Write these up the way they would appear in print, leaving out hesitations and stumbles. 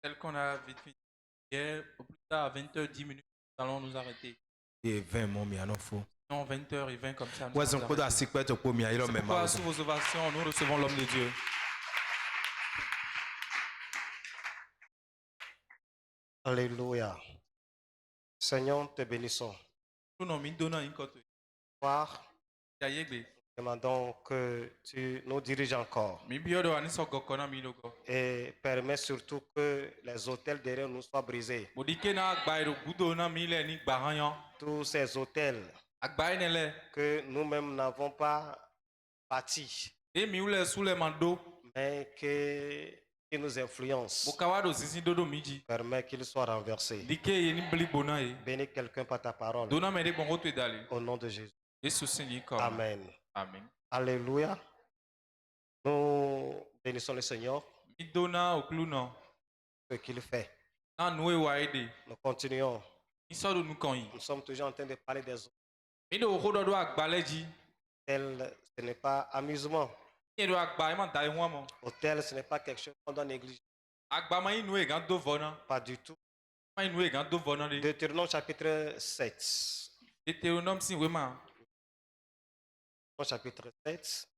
tel qu'on a vite fini hier, au plus tard à 20h10, nous allons nous arrêter. Et 20 mon mien, non faux. Non, 20h20 comme ça. Nous Ouais, allons on nous peut arrêter. assez quoi pour mien, il a C'est même pourquoi, sous vos ovations, nous recevons l'homme de Dieu. Alléluia. Seigneur, te bénissons. Nous nous donnons une cote. Soir, Yayegbe. demandons que tu nous diriges encore Mi biodo ani sogokona mi logo. et permets surtout que les hôtels derrière nous soient brisés. Modike na agbairo gudo na mi le ni gbahanyan. Tous ces hôtels Agbaye ne le. que nous-mêmes n'avons pas bâtis, E mi ule sule mando. mais qui nous influencent. Bokawado zizi dodo miji. Permets qu'ils soient renversés. Dike ye ni bli bona ye. Bénis quelqu'un par ta parole. Dona me de bongo te dali. Au nom de Jésus. Yesu sinyi comme. Amen. Amen. Alléluia. Nous bénissons le Seigneur, Mi dona okluno. ce qu'il fait. Na noe wa ede. Nous continuons. Mi sodo nu konyi. Nous sommes toujours en train de parler des Mi do hodo do agbaleji. hôtels. Ce n'est pas amusement. Mi do agbaye man dai wamo. Hôtel, ce n'est pas quelque chose qu'on doit négliger. Agba ma inu gan do vona. Pas du tout. Ma inu gan do vona de. Deutéronome chapitre 7. Deutéronome si wema. Chapitre 7,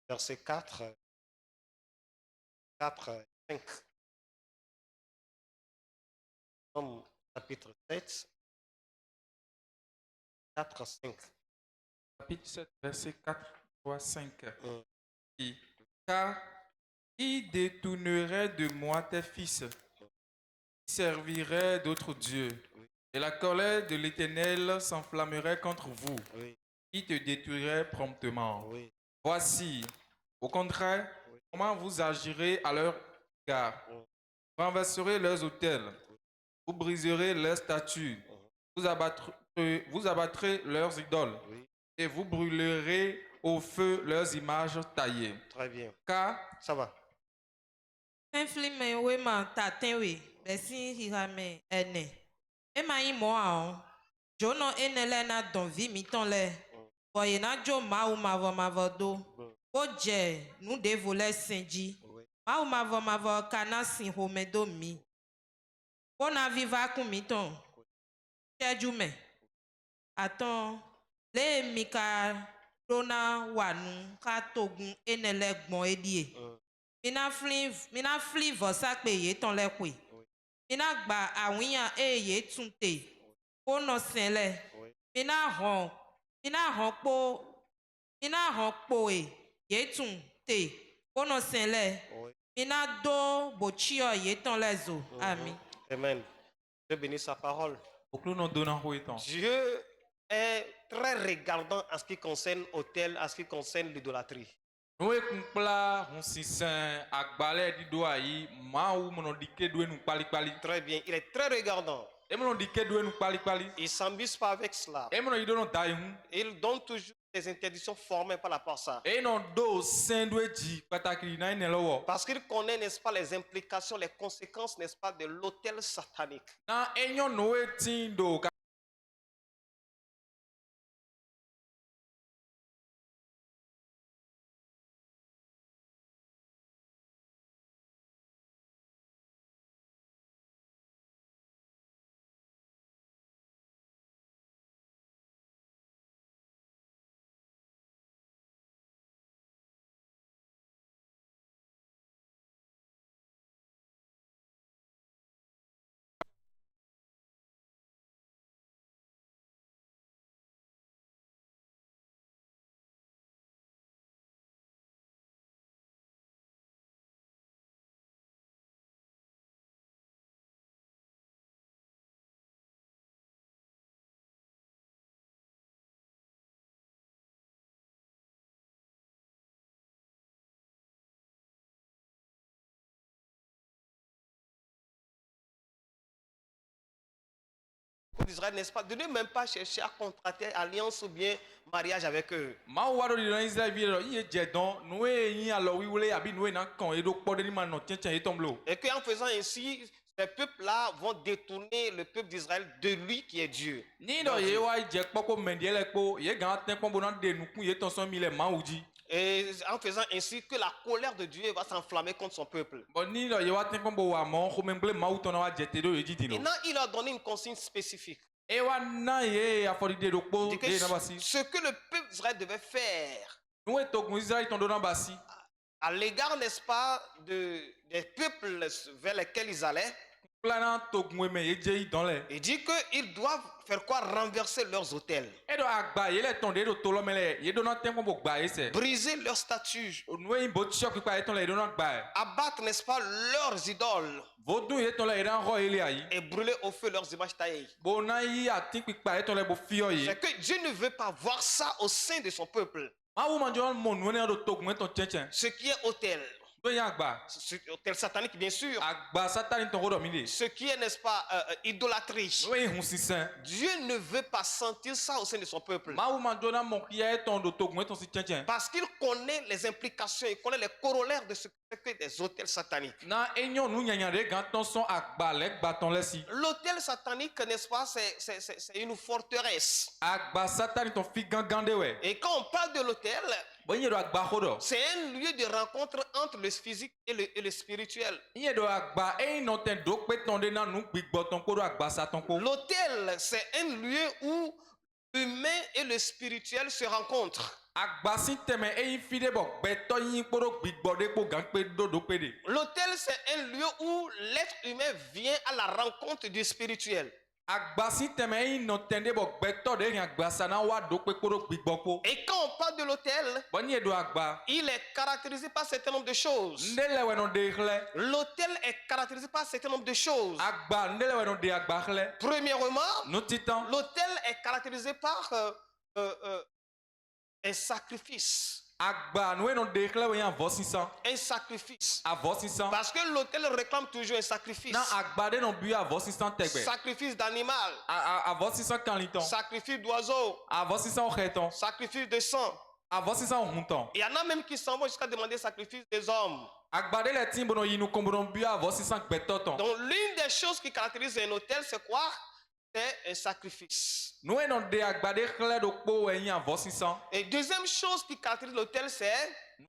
verset 4, 4, 5. Chapitre 7, 4, 5. Chapitre 7, verset 4, 3, 5. Mm. Et, car ils détourneraient de moi tes fils, ils serviraient d'autres dieux, et la colère de l'Éternel s'enflammerait contre vous, Oui, qui te détruirait promptement. oui. Voici, au contraire, comment vous agirez à leur égard. Mm. Vous renverserez leurs autels, vous briserez leurs statues, vous abattrez leurs idoles, Oui. et vous brûlerez au feu leurs images taillées. Très bien. Car Ça va. Inflime we ma tatin we besi hirame ene. E ma yi mo a jono enele na don vi mi ton le. Boye na jo ma ou mavo do. O je nu de vole senji. Oui. Ma ou mavo kana sin home do mi. O na viva ku mi ton. Cheju me. Aton le mi ka dona wanu ka togun enele gbon edie. Mina fli vosa pe ye ton le kwe. Mina gba awiyan e ye tunte. O no sen le. Mina hon po e ye tunte. O no sen le. Mina do bochio ye ton le zo. Amen. Amen. Je bénis sa parole. Dieu est très regardant en ce qui concerne l'autel, en ce qui concerne l'idolâtrie. Noé kumpla hunsisan agbale dido ayi ma wu monodike do enu pali pali. Très bien, il est très regardant. E monodike do enu pali pali. Il ne s'amuse pas avec cela. E mono ido no dai hun. Il donne toujours des interdictions formelles par rapport à ça. E no do sendo eji pataki na ine lowo. Parce qu'il connaît, n'est-ce pas, les implications, les conséquences, n'est-ce pas, de l'autel satanique. Na enyo Noé tindo ka D'Israël, n'est-ce pas, de ne même pas chercher à contracter alliance ou bien mariage avec eux. ma waro di na Israel bi ro iye je don Noé yin alo wiwule abi Noé na kan edo pode ni ma no tienchen e tomblo. Et qu'en faisant ainsi, ces peuples-là vont détourner le peuple d'Israël de lui qui est Dieu. Ni do ye wa je popo mendiele po ye gan ten pon bona de nukun ye ton so mi le ma uji. Et en faisant ainsi que la colère de Dieu va s'enflammer contre son peuple. Bon, ni le yewa ten kombo wa mo ko memble mawu tona wa jete do yeji dino. Maintenant, il a donné une consigne spécifique. E wa na ye afori de do Il po dit que de na basi. ce que le peuple d'Israël devait faire Nou e tok Israël ton do na basi. à l'égard, n'est-ce pas, des peuples vers lesquels ils allaient, Plana tok mweme ye je dans le. il dit qu'ils doivent faire quoi? Renverser leurs autels, E do agba ye le ton de do tolo mele ye do na ten kombo gba ye se. briser leurs statues, Nou e bo tshok pa ye ton le ye do na gba. abattre, n'est-ce pas, leurs idoles Vodou ye ton le ye dan ro ele ayi. et brûler au feu leurs images taillées. Bo na yi atin pa ye ton le bo fio ye. C'est que Dieu ne veut pas voir ça au sein de son peuple. Mawu manjo mon wona do tok mwe ton tchenchen. Ce qui est autel, Do ya agba. autel satanique bien sûr, Agba satani ton do mi de. ce qui est, n'est-ce pas, idolâtrie. Nou e hun sisen. Dieu ne veut pas sentir ça au sein de son peuple. Mawu manjo na mon kiye ton do tok mwe ton si tchenchen. Parce qu'il connaît les implications, il connaît les corollaires de ce que des autels sataniques. Na enyo nou nyanya de ganton son agba lek baton lesi. L'autel satanique, n'est-ce pas, c'est une forteresse. Agba satani ton fi gangande we. Et quand on parle de l'autel, Bon nye do agba khodo. c'est un lieu de rencontre entre le physique et le spirituel. Nye do agba e non ten do pe ton de na nou gbigbo ton ko do agba satan ko. L'autel, c'est un lieu où l'humain et le spirituel se rencontrent. Agba si teme e yin fi de bo beto yin ko do gbigbo de ko gang pe do pe de. L'autel, c'est un lieu où l'être humain vient à la rencontre du spirituel. Agba si teme e yin non ten de bo beto de yin agba sana wa do pe ko do gbigbo ko. Et quand on parle de l'autel, Bon nye do agba. il est caractérisé par un certain nombre de choses. Ndele we non de khle. L'autel est caractérisé par un certain nombre de choses. Agba ndele we non de agba khle. Premièrement, Nou titan. l'autel est caractérisé par un sacrifice. Agba nou e non de khle we yan vosisan. Un sacrifice. Avosisan. Parce que l'autel réclame toujours un sacrifice. Na agba de non bu avosisan tegbe. Sacrifice d'animal, Avosisan kanliton. sacrifice d'oiseau, Avosisan ocheton. sacrifice de sang. Avosisan hunton. Il y en a même qui s'en vont jusqu'à demander sacrifice des hommes. Agba de le timbo no yinu kombo bu avosisan gbetoton. Donc l'une des choses qui caractérise un autel, c'est quoi? C'est un sacrifice. Nou e non de agba de khle do kpo we yin avosisan. Et deuxième chose qui caractérise l'autel, c'est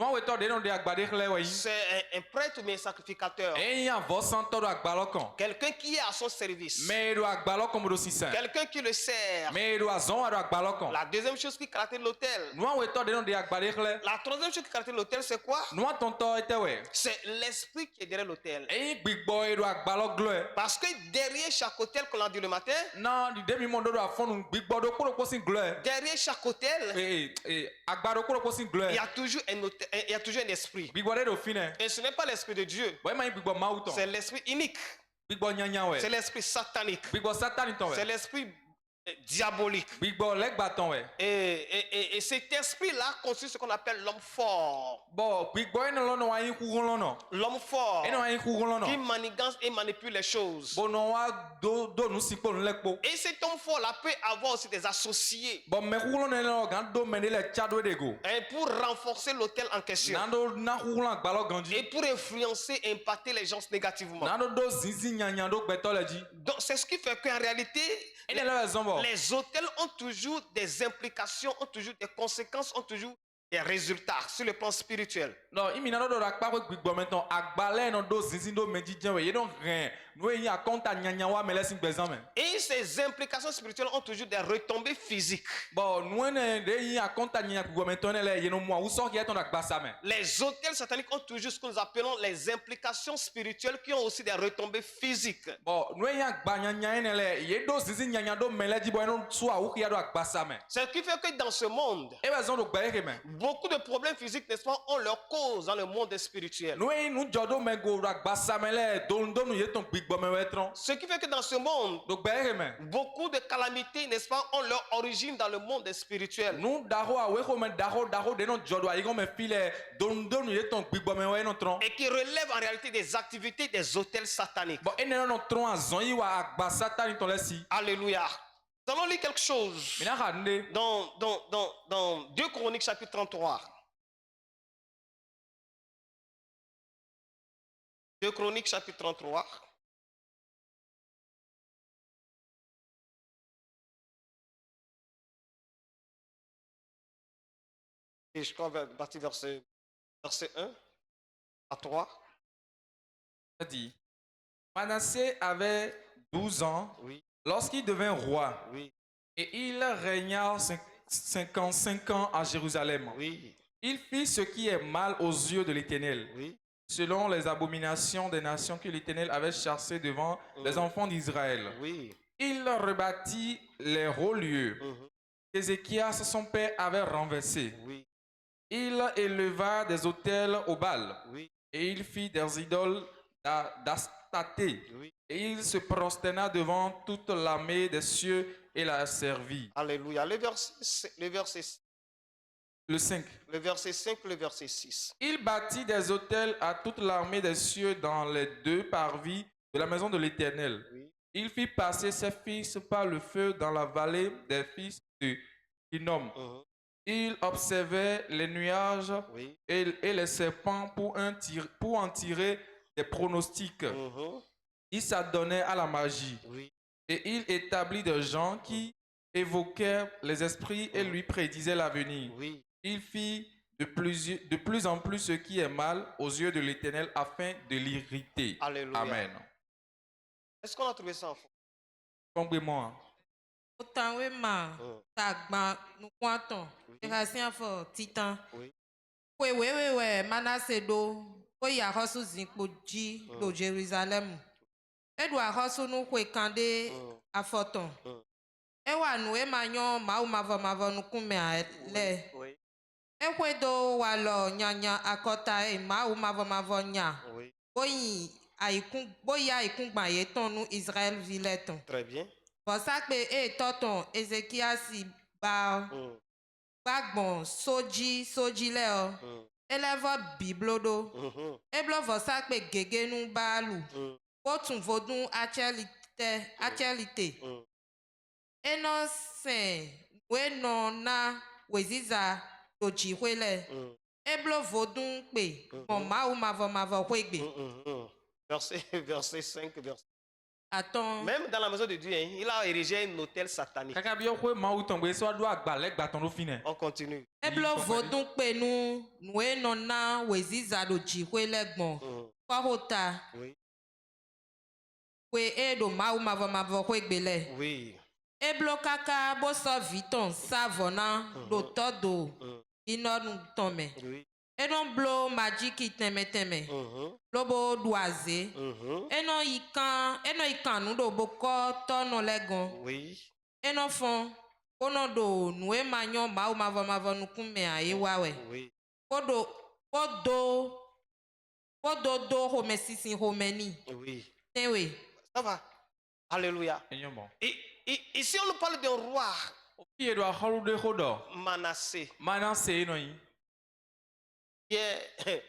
Nou we to de non de agba de khle we yin. un prêtre ou bien un sacrificateur. E yin avosan to do agba lokon. Quelqu'un qui est à son service. Me do agba lokon mo do sisan. Quelqu'un qui le sert. Me do azon do agba lokon. La deuxième chose qui caractérise l'autel. Nou we to de non de agba de khle. La troisième chose qui caractérise l'autel, c'est quoi? Nou ton to ete we. C'est l'esprit qui est derrière l'autel. E yin gbigbo e do agba lok glo e. Parce que derrière chaque autel qu'on a dit le matin, Na di demi mondo do afon nou gbigbo do ko sin glo e. derrière chaque autel, Agba do ko sin glo il y e. a toujours un autel, il y a toujours un esprit. Gbigbo de do fine. Et ce n'est pas l'esprit de Dieu, Boy ma yin gbigbo mauton. c'est l'esprit unique, Gbigbo nyanya we. c'est l'esprit satanique, Gbigbo satani ton c'est we. l'esprit diabolique. Gbigbo lek baton we. Et cet esprit-là constitue ce qu'on appelle l'homme fort. Bon, gbigbo e non lo wa yin kugun lono. L'homme fort E non wa yin kugun lono. qui manigance et manipule les choses. Bon non wa do nou sipo nou lekpo. Et cet homme fort-là peut avoir aussi des associés Bon me kugun lono no gan do mende le chadwe de go. pour renforcer l'autel en question Nando na kugun agba lo ganji. et pour influencer et impacter les gens négativement. Nando do zinzi nyanya do gbeto le ji. Donc c'est ce qui fait qu'en réalité, E ne le raison bo. les hôtels ont toujours des implications, ont toujours des conséquences, ont toujours des résultats sur le plan spirituel. Non, imi na do rakpa ko gbigbo meton agba le no do zinzi do meji jen we. Ye don ren. Nou e yin akonta nyanya wa mele sin gbezan men. Et ces implications spirituelles ont toujours des retombées physiques. Bon, nou ne de yin akonta nyanya gbigbo meton le ye no mo ou so ki eton agba sa men. Les hôtels sataniques ont toujours ce que nous appelons les implications spirituelles qui ont aussi des retombées physiques. Bon, nou e yin agba nyanya ene le ye do zinzi nyanya do mele ji bo e no so a ou ki ya do agba sa men. Ce qui fait que dans ce monde, E bezon do gba e men. beaucoup de problèmes physiques, n'est-ce pas, ont leur cause dans le monde spirituel. Nou e yin nou jodo men go do agba sa men le don nou ye ton gbigbo men wetron. Ce qui fait que dans ce monde, Do gba e men. beaucoup de calamités, n'est-ce pas, ont leur origine dans le monde spirituel. Nou daho a we ko men daho de non jodo a yi gon men file don nou ye ton gbigbo men we non tron. Et qui relèvent en réalité des activités des hôtels sataniques. Bon, ene non tron a zon yi wa agba satani ton le si. Alléluia. Nous allons lire quelque chose Mina ka nde. dans 2 Chroniques chapitre 33. 2 Chroniques chapitre 33. Et je crois à partir verset 1 à 3. Ça dit, Manassé avait 12 ans Oui, lorsqu'il devint roi oui, et il régna 55 ans à Jérusalem. oui, Il fit ce qui est mal aux yeux de l'Éternel, oui, selon les abominations des nations que l'Éternel avait chassées devant les enfants d'Israël. oui. Il rebâtit les hauts lieux Mhm, qu'Ézéchias, son père, avait renversés. oui, Il éleva des autels au Baal oui, et il fit des idoles d'Astarté. oui. Et il se prosterna devant toute l'armée des cieux et la servit. Alléluia. Le verset Le 5. le verset 5, le verset 6. Il bâtit des autels à toute l'armée des cieux dans les deux parvis de la maison de l'Éternel. Oui, Il fit passer ses fils par le feu dans la vallée des fils de Hinnom. mhm, Il observait les nuages oui, et les serpents pour en tirer des pronostics. mhm, Il s'adonnait à la magie oui, et il établit des gens qui évoquaient les esprits et lui prédisaient l'avenir. oui. Il fit de plus en plus ce qui est mal aux yeux de l'Éternel afin de l'irriter. Alléluia. Amen. Est-ce qu'on a trouvé ça en fond? Tombez-moi. Autant oui ma Mhm, tagba nous comptons. Oui. Irasien fort titan. oui, Oui, Manassé do. Oui, ya hosu zinpo ji do Jérusalem. Edwa hosu nu kwe kande afoton. mhm, Ewa nu emanyo mavo nu kume a le. oui, Ekwe do walo nyanya akota e mavo nya. oui. Boyi aikun gba ye ton nu Israël vileton. Très bien. Bosakpe e toton Ezekiasi ba Mhm, gbagbon soji le o. mhm, Elevo biblodo. mhm, Eblo vosakpe gege nu balu. mhm, Botun vodun achelite. mhm. Eno sen we no na weziza do jihwele. Mhm, Eblo vodun pe. Bon mavo kwegbe. mhm, mhm. Verset 5, verset. Attends. Même dans la maison de Dieu, hein, il a érigé un hôtel satanique. Kaka bi okwe ma uton gbe so do agbalẹ gbaton do fine. On continue. Eblo vodun pe nu we no na weziza do jihwele gbon. Mhm, Kwahota. oui, We edo mavo kwegbe le. oui. Eblo kaka boso viton savona do todo Mhm, inonu tome. oui. Enon blo majiki teme. Mhm, Lobo doaze. mhm, Eno ikan nu do boko tono legon. oui. Eno fon. Kono do nue manyo mavo nu kume a ewawe. Oui. Podo do home sisin home ni. Oui. Tewe. Ça va. Alléluia. Enyombo. Et ici, on nous parle d'un roi, Ofi do aholu de hodo. Manassé, Manassé no yi. qui est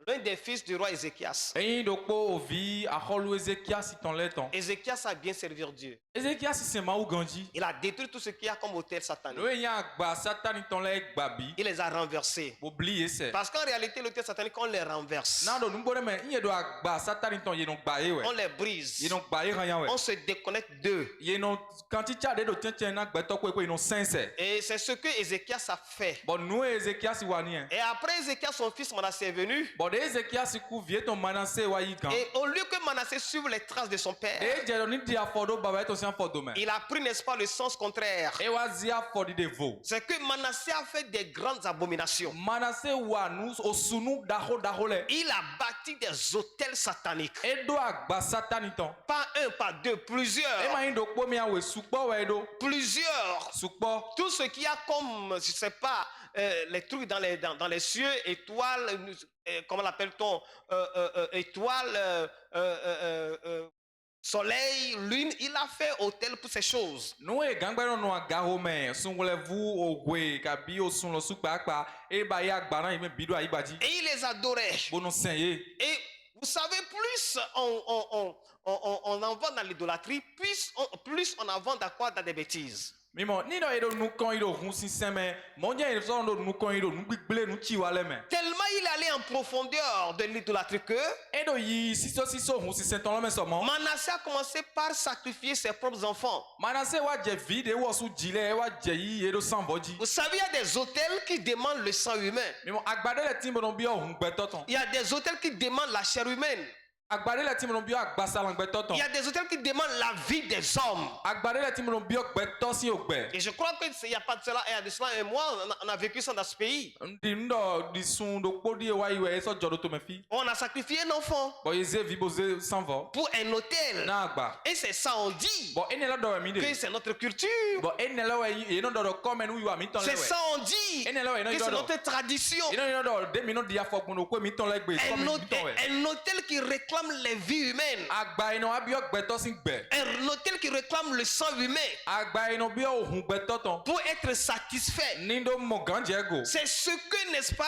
l'un des fils du roi Ézéchias. Eyin do po ovi aholu Ezekias ton leton. Ézéchias a bien servi Dieu. Ezekias se ma u ganji. Il a détruit tout ce qu'il y a comme hôtel satanique. No eyan gba Satan ton le gbabi. Il les a renversés. Oublier c'est. Parce qu'en réalité, l'hôtel satanique, on les renverse. Na do numbore me nye do agba Satan ton ye no gba e we. On les brise. Ye no gba e ran yan we. On se déconnecte d'eux. Ye no quand ti cha de do tien na gbe to ko e no sense. Et c'est ce que Ézéchias a fait. Bon nous Ezekias wa ni. Et après Ézéchias, son fils Manassé est venu. Bon de Ezekias ku vie ton Manassé wa yi kan. Et au lieu que Manassé suive les traces de son père, E je do ni di afodo baba to si afodo me. il a pris, n'est-ce pas, le sens contraire. E wa zi afodi de vo. C'est que Manassé a fait des grandes abominations. Manassé wa nu osunu daho le. Il a bâti des hôtels sataniques. E do agba Satan ton. Pas un, pas deux, E plusieurs. ma yin do po mi awe supo we do. Plusieurs. Supo. Tout ce qu'il y a comme, je sais pas, les trucs dans les cieux, étoiles, comment l'appelle-t-on, étoiles, soleil, lune, il a fait hôtel pour ces choses. Nou e gangbe no agaho me sun wole vu ogwe kabi osun lo supa pa e ba ya gba na ime bido ayi gbaji. Et il les adorait. Bonu sen ye. Et vous savez, plus on en va dans l'idolâtrie, plus on en va dans quoi? Dans des bêtises. Mimo, ni do edo nu kon ido hun si seme, mondia il so do nu kon ido nu gbigbele nu chi wale me. Tellement il est allé en profondeur de l'idolâtrie que Edo yi siso hun si senton le me so mo. Manassé a commencé par sacrifier ses propres enfants. Manase wa je vide wo su jile wa je yi edo san boji. Vous savez, il y a des hôtels qui demandent le sang humain. Mimo agbade le timbo no bi o hun gbe toton. Il y a des hôtels qui demandent la chair humaine. Agbade le timbo no bi o agbasa lan gbe toton. Il y a des hôtels qui demandent la vie des hommes. Agbade le timbo no bi o gbe to si o gbe. Et je crois que il y a pas de cela, il y a de cela un mois, on a vécu ça dans ce pays. Ndi ndo di sun do kpodi e wa iwe so jodo to me fi. On a sacrifié un enfant Bo yeze vi boze san vo. pour un hôtel. Na agba. Et c'est ça, on dit Bo ene la do mi que de. c'est notre culture. Bo ene la we e no do come nu wa mi ton le C'est we. ça, on dit Et là, que c'est notre tradition. E no do de mi no dia fo gbon ko mi ton le gbe so mi ton we. Un hôtel qui réclame les vies humaines. Agba ino abi o gbe to sin gbe. Un hôtel qui réclame le sang humain Agba ino bi o hun gbe to ton. pour être satisfait. Nindo mo ganje go. C'est ce que, n'est-ce pas,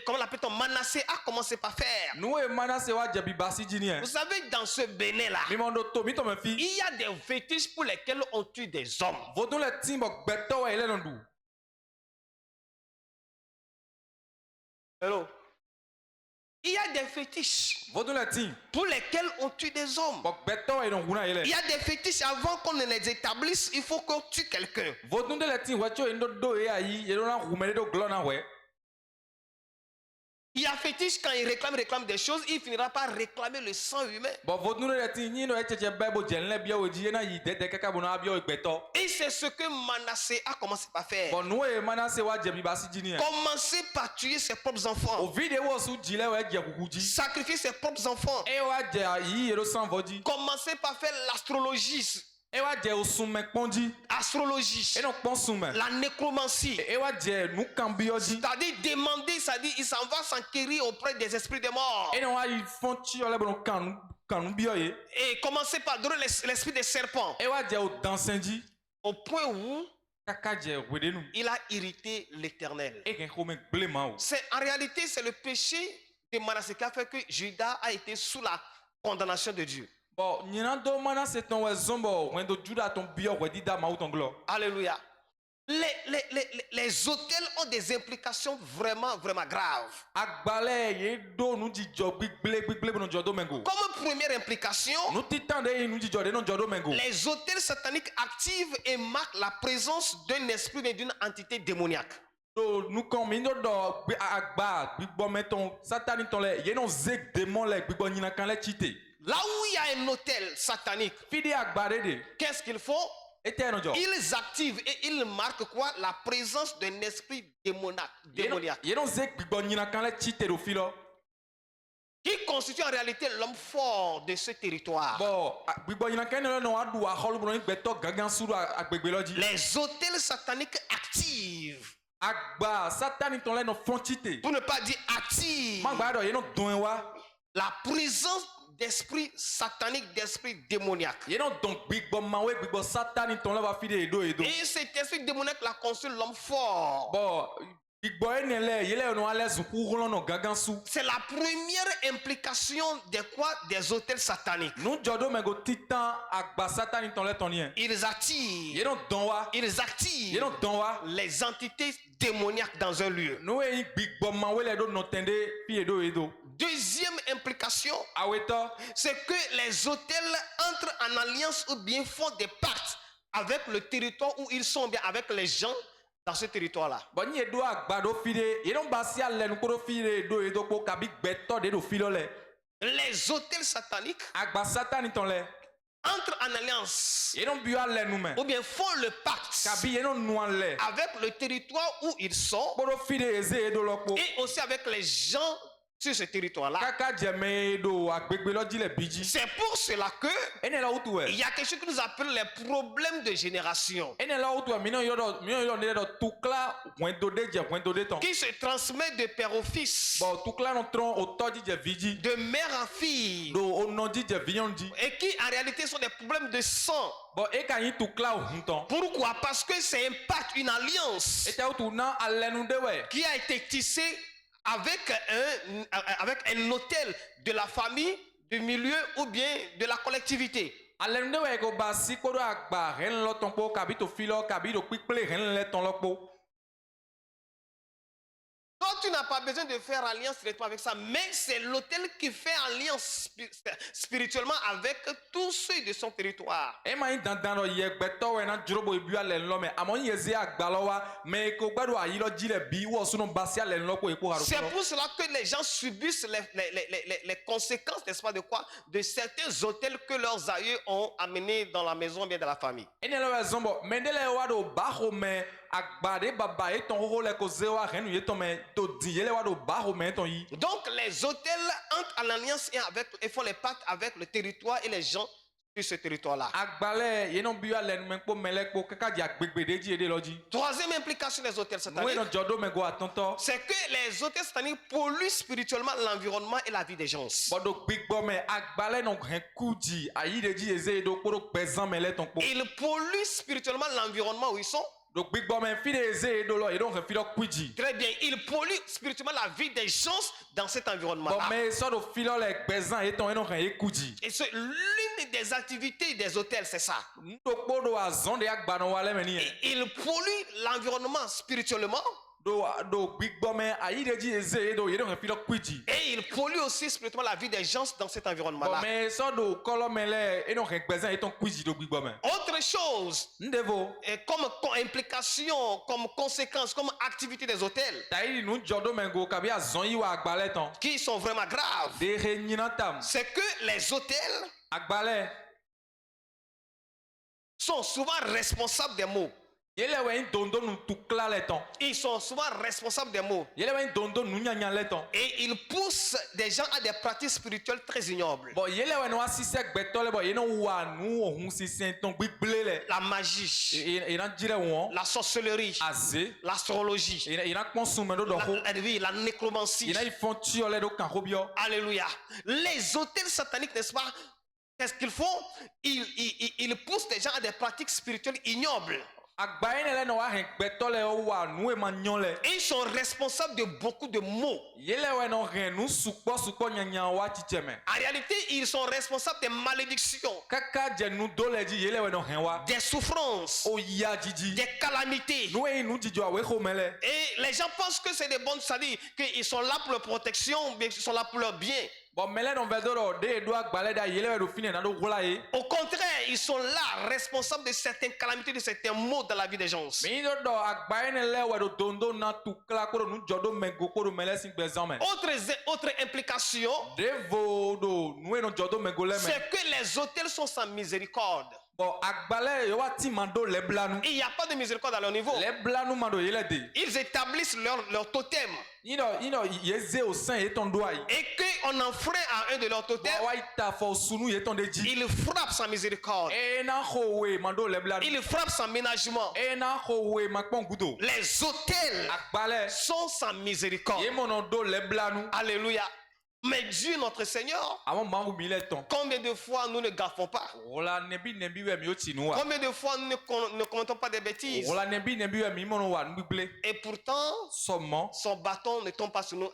comment l'appelle-t-on, Manassé a commencé par faire. Nu e mana se wa je bi basi jini e. Vous savez, dans ce Bénin-là, Mi mo do to mi to me fi. il y a des fétiches pour lesquels on tue des hommes. Vodun le timbo gbe to we ele no du. Hello? Il y a des fétiches Vodun le tim pour lesquels on tue des hommes. bo gbe to we no huna ele. Il y a des fétiches avant qu'on ne les établisse, il faut qu'on tue quelqu'un. Vodun de le tim wa cho ndo do e ayi e do na humele do glo na we. Il y a fétiche quand il réclame des choses, il finira par réclamer le sang humain. Bo vodun le tim ni no e cheche bible je nle bia oji na yi de kaka bo na bia o gbe to. Et c'est ce que Manassé a commencé par faire. Bo nu e mana se wa je bi basi jini e. Commencer par tuer ses propres O enfants. vide wo su jile we je kukuji. Sacrifier ses propres enfants. E wa je yi e do san voji. Commencer par faire l'astrologie. E wa je osun me ponji. Astrologie. E no pon sun me. La nécromancie. E wa je nu kan bioji. C'est-à-dire demander, c'est-à-dire il s'en va s'enquérir auprès des esprits des morts. E no wa yi fon chi ole bo no kanu bio ye. Et commencer par donner l'esprit des serpents. E wa je o dansenji. Au point où Kaka je wede nu. il a irrité l'Éternel. E ken ko me gble ma o. En réalité, c'est le péché de Manassé qui a fait que Judas a été sous la condamnation de Dieu. Bon, nyina do mana se ton we zombo when do juda ton bio we di da ma ou ton glo. Alléluia. Les hôtels ont des implications vraiment, vraiment graves. Agbale ye do nu jijo gbigbele bo no jodo mengo. Comme première implication, Nu titan de nu jijo de no jodo mengo. les hôtels sataniques activent et marquent la présence d'un esprit et d'une entité démoniaque. Do nu kon mi do agba gbigbo meton satani ton le ye no zeg demon le gbigbo nyina kan le chite. Là où il y a un hôtel satanique, Fidi agbare de. qu'est-ce qu'ils font? Ete no jo. Ils activent et ils marquent quoi? La présence d'un esprit démoniaque. Ye no zeg gbigbo nyina kan le chite do filo. Qui constitue en réalité l'homme fort de ce territoire. Bon, gbigbo nyina kan no adu a holu bo no gbeto gangan suru agbegbe loji. Les hôtels sataniques activent, Agba satani ton le no fon chite. pour ne pas dire activent, Magba do ye no don wa. la présence d'esprits sataniques, d'esprits démoniaques. Ye no don gbigbo mawe gbigbo satani ton le va fide edo. Et cet esprit démoniaque l'a construit l'homme fort. Bon, gbigbo enele yele no ale zuku ron no gangan su. C'est la première implication des quoi? Des hôtels sataniques. Nu jodo mengo titan agba satani ton le ton yen. Ils attirent, Ye no don wa. ils Ye activent no don wa. les entités démoniaques dans un lieu. Nu e gbigbo mawe le do no tende fi edo. Deuxième implication, Aweto, c'est que les hôtels entrent en alliance ou bien font des pactes avec le territoire où ils sont, bien avec les gens dans ce territoire-là. bon ni edo agba do fide, ye no basi ale nu ko do fide edo ko kabi gbeto de do filo le. Les hôtels sataniques Agba satani ton le. entrent en alliance Ye no bio ale nu me. ou bien font le pacte Kabi ye no nu ale. avec le territoire où ils sont Ko do fide eze edo lokpo. et aussi avec les gens sur ce territoire-là. Kaka jeme edo agbegbe loji le biji. C'est pour cela que Ene la utu il y a quelque chose que nous appelons les problèmes de génération ene la utu mi no yo ne do tukla wendo de ton. qui se transmettent de père au fils, Bon tukla no tron o toji je viji. de mère en fille, Do o no ji je vinyonji. et qui en réalité sont des problèmes de sang. Bon e ka yin tukla o hunton. Pourquoi? Parce que c'est un pacte, une alliance Ete utu na alenu de we. qui a été tissée avec un hôtel de la famille, du milieu ou bien de la collectivité. alende we go basi kodo agba ren lo ton po kabito filo kabito kpikple ren le ton lo po. Toi, tu n'as pas besoin de faire alliance directement avec ça, mais c'est l'autel qui fait alliance spirituellement avec tous ceux de son territoire. E ma dan dan lo ye gbeto we na jrobo ebu ale lo me amon yeze agba lo wa me ko gbadu ayi lo ji le bi wo sunu basi ale lo ko epo haro. C'est pour cela que les gens subissent les conséquences, n'est-ce pas, de quoi? De certains hôtels que leurs aïeux ont amenés dans la maison, bien dans la famille. Ene lo zombo mendele wa do ba ho me agba de baba e ton ho le ko ze wa renu ye ton me to di yele wa do ba ho me ton yi. Donc les hôtels entrent en alliance et font les pactes avec le territoire et les gens sur ce territoire-là. Agbale ye non bi ale me po mele po kaka di agbegbe de ji ede lo ji. Troisième implication des hôtels We sataniques, no jodo me go atonto. c'est que les hôtels sataniques polluent spirituellement l'environnement et la vie des gens. Bodo gbigbo me agbale no hen kuji ayi de ji eze do poro pezan me le ton po. Ils polluent spirituellement l'environnement où ils sont. Do gbigbo me fi de eze do lo e don fi do kuji. Très bien, ils polluent spirituellement la vie des gens dans cet Bon environnement-là. me so do filo le pezan e ton e don hen kuji. Et c'est l'une des activités des hôtels, c'est ça. Do podo azon de agba no wale me ni. Ils polluent l'environnement spirituellement Do gbigbo me ayi de ji eze do e don fi do kuji. et ils polluent aussi spirituellement la vie des gens dans cet Bon environnement-là. me so do kolo me le e don hen pezan e ton kuji do gbigbo me. Autre chose, Ndevo et comme implication, comme conséquence, comme activité des hôtels tayi nu jodo me go kabi azon yi wa agbale ton. qui sont vraiment graves, De re nyina tam. c'est que les hôtels Agbale sont souvent responsables des maux. yele we dondo nu tukla le ton. Ils sont souvent responsables des maux. Yele we dondo nu nyanya le ton. Et ils poussent des gens à des pratiques spirituelles très ignobles. Bon yele we no asise gbeto le bo ye no wa nu ohun sisen ton gbigble le. La magie, E na jire won la sorcellerie, aze. l'astrologie, E na pon sume do do ho. oui, la nécromancie. E na ifon ti ole do kan hobio. Alléluia. Les hôtels sataniques, n'est-ce pas? Qu'est-ce qu'ils font? Ils poussent des gens à des pratiques spirituelles ignobles. Agba ene le no wa hen gbeto le o wa nu e ma nyon le. Et ils sont responsables de beaucoup de maux. Yele we no hen nu supo nyanya wa ticheme. En réalité, ils sont responsables des malédictions, Kaka je nu do le ji yele we no hen wa. des souffrances, O ya jiji. des calamités. Nu e nu jijo awe ho mele. Et les gens pensent que c'est des bonnes, c'est-à-dire qu'ils sont là pour leur protection, bien qu'ils sont là pour leur bien. Bon mele no vedoro de do agbale da yele we do fine na do gola ye. Au contraire, ils sont là, responsables de certaines calamités, de certains maux dans la vie des gens. Mi do do agba ene le we do dondo na tukla ko do nu jodo mengo ko do mele sin gbezan me. Autre implication, Devo do nu e no jodo mengo le me. c'est que les hôtels sont sans miséricorde. Bon agbale yo wa ti mando le blanu. Il n'y a pas de miséricorde à leur niveau. Le blanu mando yele de. Ils établissent leur totem. You know yeze o san ye ton doai. Et qu'on enfreint à un de leurs totems, Wa ita fo sunu ye ton de ji. ils frappent sans miséricorde. E na ho we mando le blanu. Ils frappent sans ménagement. E na ho we makpon gudo. Les hôtels Agbale sont sans miséricorde. ye mono do le blanu. Alléluia. Mais Dieu, notre Seigneur, Awon mangu mi le ton. combien de fois nous ne gaffons pas? Ola nebi we mi o ti nu wa. Combien de fois nous ne commettons pas des bêtises? Ola nebi we mi mono wa ngbigble. Et pourtant, Somo son bâton ne tombe pas sur nous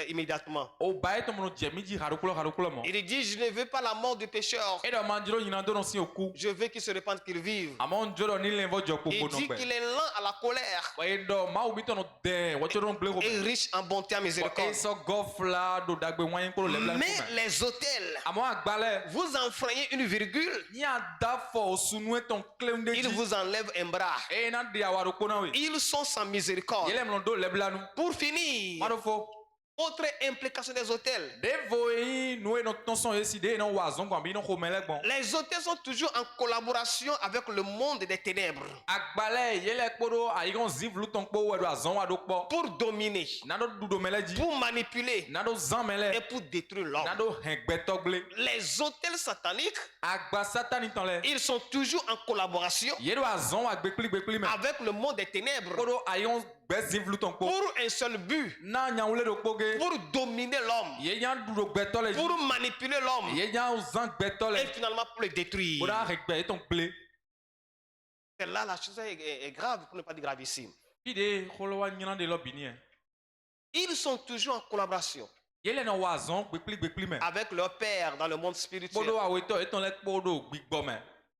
immédiatement. o ba e to mono je mi ji harukulo mo. Il dit, je ne veux pas la mort du pécheur. E do manjiro nyina do no sin oku. Je veux qu'il se répande, qu'il vive. Amon joro ni le vo jo Il popo no dit gbe. qu'il est lent à la colère Wa e do ma obi to no de wo joro ble ho. et riche en bonté et E miséricorde. so gofla do dagbe wan ko le blanu. Mais les hôtels, Amon agbale vous enfreignez une virgule, ni ada fo sunu e ton kleun de ils ji. vous enlèvent un bras. E na de awaro ko na we. Ils sont sans miséricorde. Yele mono do le blanu. Pour finir, Maro fo. autre implication des hôtels. Devo e nu e no ton son e si de no wa zon kwa bi no ho mele gbon. Les hôtels sont toujours en collaboration avec le monde des ténèbres Agbale yele kporo ayigon zivlu ton kpo we do azon wa do kpo. pour dominer, Na do dudo mele ji. pour manipuler Na do zan mele. et pour détruire l'homme. Na do hen gbeto gble. Les hôtels sataniques, Agba satani ton le. ils sont toujours en collaboration Ye do azon wa gbekpli me. avec le monde des ténèbres Koro ayigon gbe zivlu ton kpo. pour un seul but, Na nyaule do kpoge. pour dominer l'homme, Ye nya dudo gbeto le ji. pour manipuler l'homme Ye nya zan gbeto le. et finalement pour le détruire. Kora regbe ton ple. Et là, la chose est grave, pour ne pas dire gravissime. Ide kholo wa nyina de lo bini e. Ils sont toujours en collaboration. Yele na wazon gbekpli me. avec leur père dans le monde spirituel. Bodo aweto eton le kpodo gbigbo me.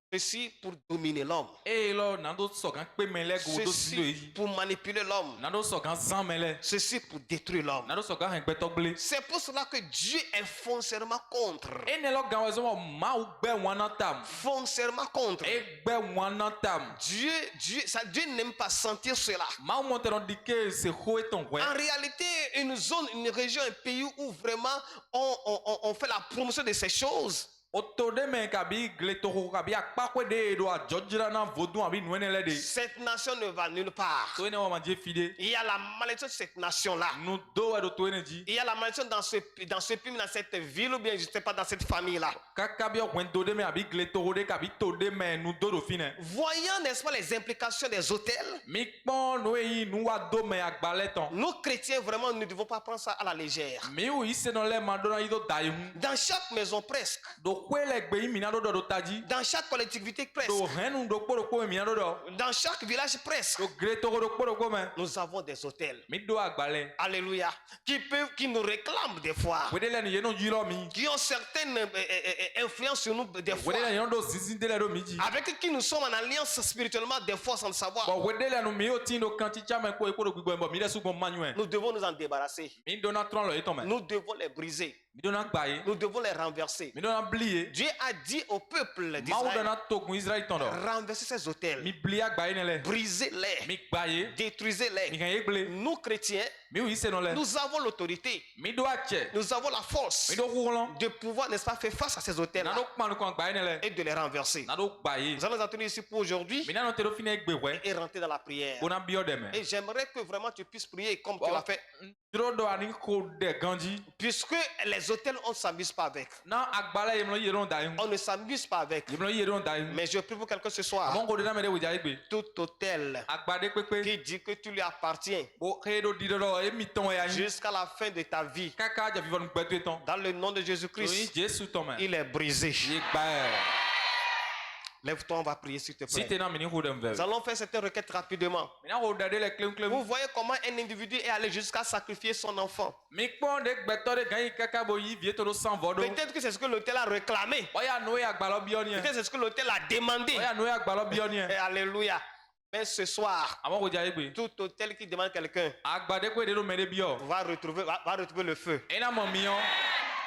Ceci pour dominer l'homme. E lo nando sokan pe me le go do silo Ceci yi. pour manipuler l'homme. Nando sokan zan me le. Ceci pour détruire l'homme. Nando sokan hen gbeto ble. C'est pour cela que Dieu est foncièrement contre. E ne lo gan wezo mo ma u gbe wana tam. Foncièrement contre. E gbe wana tam. Dieu n'aime pas sentir cela. Ma u monte non dike se ho eton we. En réalité, une zone, une région, un pays où vraiment on fait la promotion de ces choses. Otode me kabi gletoro kabi akpa kwe de do a jojira na vodun abi nuene le de. Cette nation ne va nulle part. To ene wa manje fide. Il y a la malédiction de cette nation-là. Nu do e do to ene ji. Il y a la malédiction dans ce pays, dans cette ville, ou bien je ne sais pas, dans cette famille-là. Kaka bi okwen do de me abi gletoro de kabi to de me nu do do fine. Voyant, n'est-ce pas, les implications des hôtels, Mi pon no yi nu wa do me agbaleton. nous chrétiens, vraiment, nous ne devons pas prendre ça à la légère. Mi u ise no le madona yi do dai hu. Dans chaque maison presque, Do kwe le gbe yi mina do do taji. dans chaque collectivité presque, Do henu do kpo mina do do. dans chaque village presque, Do gletoro do kpo me. nous avons des hôtels. Mi do agbale. Alléluia. Qui nous réclament des fois, Wede le ni ye no jilo mi. qui ont certaines influences sur nous des fois, Wede le ni do zizin de le do mi ji. avec qui nous sommes en alliance spirituellement des fois sans le savoir. Bon wede le nu mi o tin do kanti chama ko e ko do gbigbo mbo mi le su bon manue. Nous devons nous en débarrasser. Mi do na tron lo eton me. Nous devons les briser. Mi do na gbaye. Nous devons les renverser. Mi do na bliye. Dieu a dit au peuple Ma ou do d'Israël, na togun Israel ton do. renverser ces hôtels, Mi bliye agbaye ne le. brisez-les, Mi gbaye. Mi détruisez-les. kan ye gle. Nous, chrétiens, Mi ou ise no le. nous avons l'autorité, Mi do ache. nous avons la force Mi do roulant. de pouvoir, n'est-ce pas, faire face à ces Na hôtels-là do kpanu kon gbaye ne le. et de les renverser. Na do gbaye. Nous allons nous attendre ici pour aujourd'hui Mi na no te do fine egbe we. et rentrer dans la prière. Bona bio de me. Et j'aimerais que vraiment tu puisses prier comme tu l'as fait, Dro do ani ko de ganji. puisque les hôtels, on ne s'amuse pas avec. Na agbala ye mlo ye don dai hu. On ne s'amuse pas avec. Ye mlo ye don dai hu. Mais je prie pour quelqu'un ce soir. Mon ko de na me de wo ja egbe. Tout hôtel Agbade pepe. qui dit que tu lui appartiens Bo ke do di do e mi ton ya yin. jusqu'à la fin de ta vie, Kaka ja vivon gbeto eton. dans le nom de Oui, Jésus-Christ, Jésus ton me. il est brisé. Ye gbaye. Lève-toi, on va prier s'il te Si plaît. te na mini ho dem ve. Nous allons faire cette requête rapidement. Mi na ho dade le klem klem. Vous voyez comment un individu est allé jusqu'à sacrifier son enfant. Mi kpɔn de gbɛtɔ de gan yi kaka bo yi vie to do san vɔ do. Peut-être que c'est ce que l'hôtel a réclamé. Oya no ye agbalɔ biɔ ni Peut-être yɛ. que c'est ce que l'hôtel a demandé. Oya no ye agbalɔ biɔ ni Et yɛ. alléluia. Mais ce soir, Amɔ ko dza ye gbe. tout hôtel qui demande quelqu'un Agbade ko de do mɛ de biɔ. va retrouver le feu. Ena mɔ miɔ.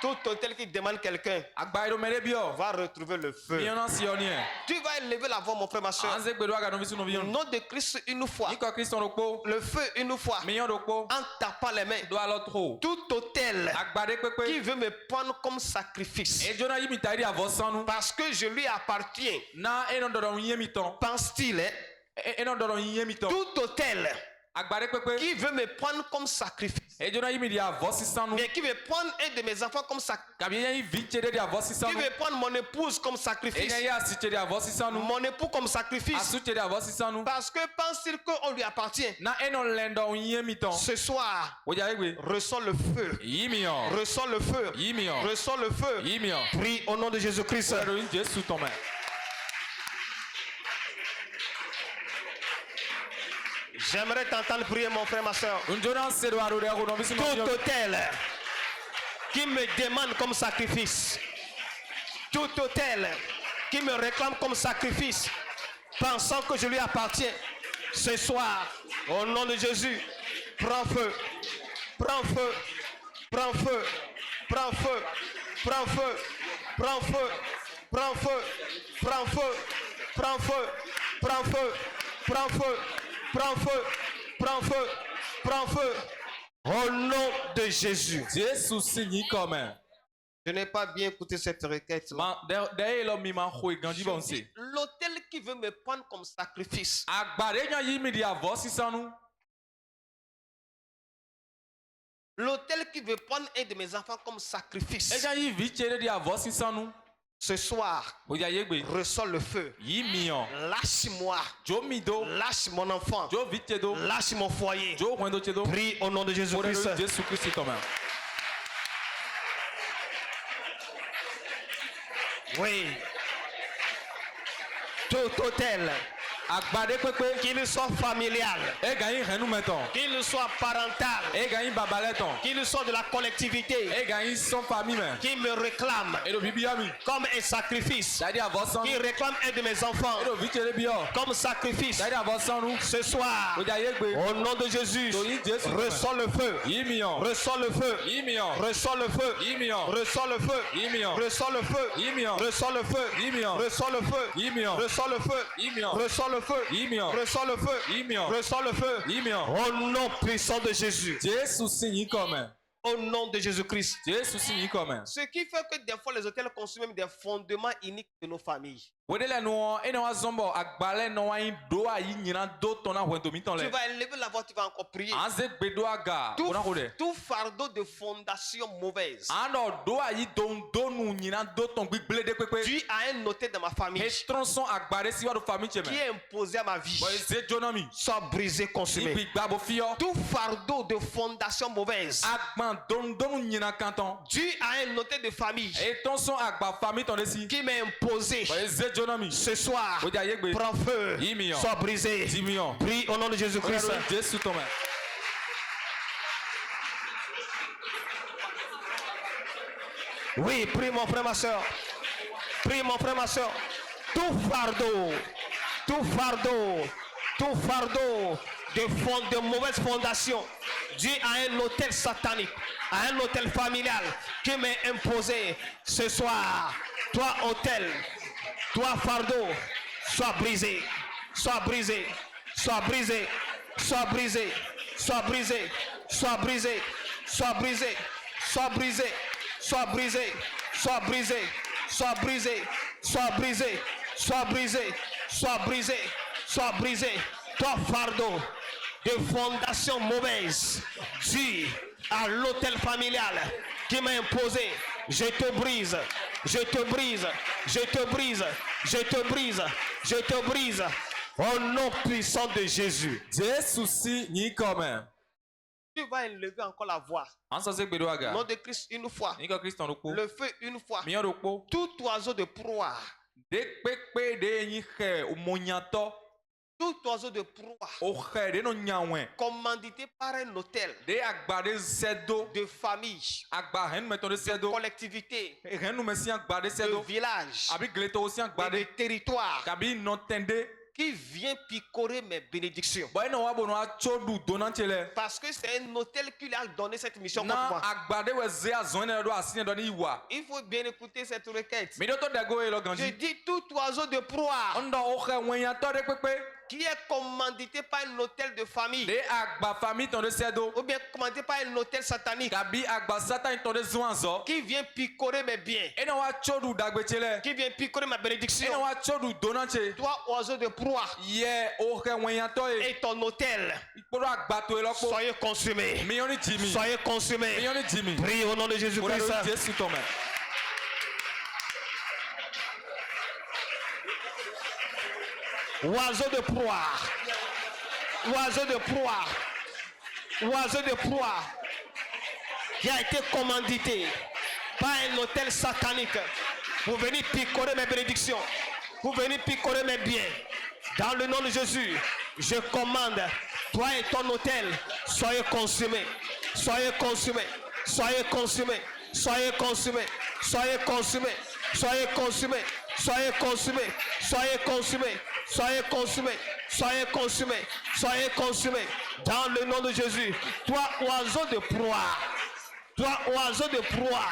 Tout hôtel qui demande quelqu'un Agba yi do mɛ de biɔ. va retrouver le feu. Miɔ na siɔ ni yɛ. Tu vas élever la voix, mon frère, ma soeur. An se gbe do aga no visu no Au viɔ. nom de Christ, une fois. Ni kɔ Kristian do kpo. Le feu, une fois. Miɔ do kpo. En tapant les mains. Do alɔ tro. Tout hôtel Agbade qui kpekpe. veut me prendre comme sacrifice. Edzo na yi mi ta yi di avɔ sanu. Parce que je lui appartiens. Na enɔ dɔdɔ yi mi tɔn. Pense-t-il, hein? Enɔ dɔdɔ yi mi tɔn. Tout hôtel Agbade kpekpe. qui veut me prendre comme sacrifice. Edzo na yi mi di avɔ sisanu. Mais qui veut prendre un de mes enfants comme sacrifice. Kabi eya yi vi tse de di avɔ Qui sisanu. veut prendre mon épouse comme sacrifice. Eya yi asi tse di avɔ sisanu. Mon époux comme sacrifice. Asu tse di avɔ sisanu. Parce que pense-t-il qu'on lui appartient. Na enɔ lɛ dɔ yi mi tɔn. Ce soir, O dza ye gbe. ressens le feu. Yi mi yɔ. Ressens le feu. Yi mi yɔ. Ressens le feu. Yi mi yɔ. Prie au nom de Jésus-Christ. O yɛrɛ Jesu tɔn mɛ. J'aimerais t'entendre prier, mon frère, ma soeur. Njona se do aro de ko nɔ bisi Tout nɔ yɔ. hôtel qui me demande comme sacrifice, tout hôtel qui me réclame comme sacrifice, pensant que je lui appartiens, ce soir, au nom de Jésus, prends feu, prends feu, prends feu, prends feu, prends feu, prends feu, prends feu, prends feu, prends feu, prends feu, prends feu, prends feu, prends feu, prends feu. Au nom de Jésus. Jesu si nyi kɔmɛ. Je n'ai pas bien écouté cette requête. Ma de ye lɔ mi ma hoe ganji bɔn se. L'hôtel qui veut me prendre comme sacrifice. Agbade nya yi mi di avɔ sisanu. L'hôtel qui veut prendre un de mes enfants comme sacrifice. Eya yi vi tse de di avɔ sisanu. Ce soir, O dza ye gbe. ressors le feu. Yi mi yɔ. Lâche-moi. Jo mi do. Lâche mon enfant. Jo vi tse do. Lâche mon foyer. Jo wɛn do tse do. Prie au nom de O Jésus-Christ. yɛrɛ Jesu Kristi tɔn mɛ. Oui. Tout hôtel Agbade kpekpe. qu'il soit familial, E ganyi henu meton. qu'il soit parental, E ganyi babaleton. qu'il soit de la collectivité, E ganyi son famille me. qui me réclame E do bibi ami. comme un sacrifice, Dadi avosan. qui réclame un de mes enfants E do vichele bio. comme sacrifice, Dadi avosan nu. ce soir, Oja yegbe. au nom de Jésus, Toyi Jésus. ressors le feu, Yimion. ressors le feu, Yimion. ressors le feu, Yimion. ressors le feu, Yimion. ressors le feu, Yimion. ressors le feu, Yimion. ressors le feu, Yimion. ressors le feu, Yimion. ressors le feu, Yimion. ressors le feu, Yimion. ressors le feu, Yimion. au nom puissant de Jésus, Jésus sinyi comme. au nom de Jésus-Christ. Jésus sinyi comme. Ce qui fait que des fois les hôtels consomment même des fondements uniques de nos familles. Wedele no ene wa zombo agbale no wa yin do ayi nyina do tona hwendomi ton Tu le. vas élever la voix, tu vas encore prier. Anze gbedo aga. Tout, Bona ko de. tout fardeau de fondation mauvaise Ando do ayi don do nu nyina do ton gbigbele de pepe. dû à un hôtel dans ma famille Hetron son agbare si wa do famille qui cheme. est imposé à ma vie, Boy ze jonomi. soit brisé, consumé. Ibi gbabo fio. Tout fardeau de fondation mauvaise Agban don nu nyina kanton. dû à un hôtel de famille Eton son agba famille ton desi. qui m'est imposé Boy ze jonomi. ce soir, Oja yegbe. prends feu, 10 millions. soit brisé. 10 millions. Prie au nom de Jésus-Christ. Jésus ton main. Oui, prie mon frère, ma soeur. Prie mon frère, ma soeur. Tout fardeau, tout fardeau, tout fardeau de mauvaise fondation dû à un hôtel satanique, à un hôtel familial qui m'est imposé ce soir. Toi, hôtel, toi, fardeau, sois brisé, sois brisé, sois brisé, sois brisé, sois brisé, sois brisé, sois brisé, sois brisé, sois brisé, sois brisé, sois brisé, sois brisé, sois brisé, sois brisé, sois brisé. Toi, fardeau de fondation mauvaise dû à l'hôtel familial qui m'a imposé, je te brise, je te brise, je te brise, je te brise, je te brise. Au nom puissant de Jésus. Jésus si ni comme. Tu vas élever encore la voix. Ansa ze gbedo Au aga. nom de Christ une fois. Ni ko Christ on ko. Le feu une fois. Mi on ko. Tout oiseau de proie. De pepe de yin he o monyato. Tout oiseau de proie. O he de no nyawen. Commandité par un hôtel De agbade sedo. de famille, Agba hen meton de sedo. collectivité, Hen nou mesi agbade de sedo. village, Abi gleto aussi et agbade. de territoire Kabi non tende. qui vient picorer mes bénédictions. Boy no wa bono a chodu donantele. Parce que c'est un hôtel qui lui a donné cette mission Na contre moi. agbade we ze azone do asine do ni iwa. Il faut bien écouter cette requête. Mi do to dago e lo Je ganji. dis tout oiseau de proie Ondo o he wenyato de pepe. qui est commandité par un hôtel de famille De agba famille ton de sedo. ou bien commandité par un hôtel satanique Kabi agba satan ton de zwanzo. qui vient picorer mes biens, Eno wa chodu dagbetele. qui vient picorer ma bénédiction. Eno wa chodu donante. Toi, oiseau de proie Ye o he wenyato e. et ton hôtel, Ikporo agbato e lokpo. soyez consumés. Mi oni jimi. Soyez consumés. Mi oni jimi. Prie au nom de Jésus-Christ. Ora Jésus ton main. Oiseau de proie. Oiseau de proie. Oiseau de proie. Qui a été commandité par un hôtel satanique. Vous venez picorer mes bénédictions. Vous venez picorer mes biens. Dans le nom de Jésus, je commande, toi et ton hôtel, soyez consumés. Soyez consumés. Soyez consumés. Soyez consumés. Soyez consumés. Soyez consumés. Soyez consumés. Soyez consumés. Soyez consumés. Soyez consumés. Soyez consumés. Dans le nom de Jésus, toi oiseau de proie, toi oiseau de proie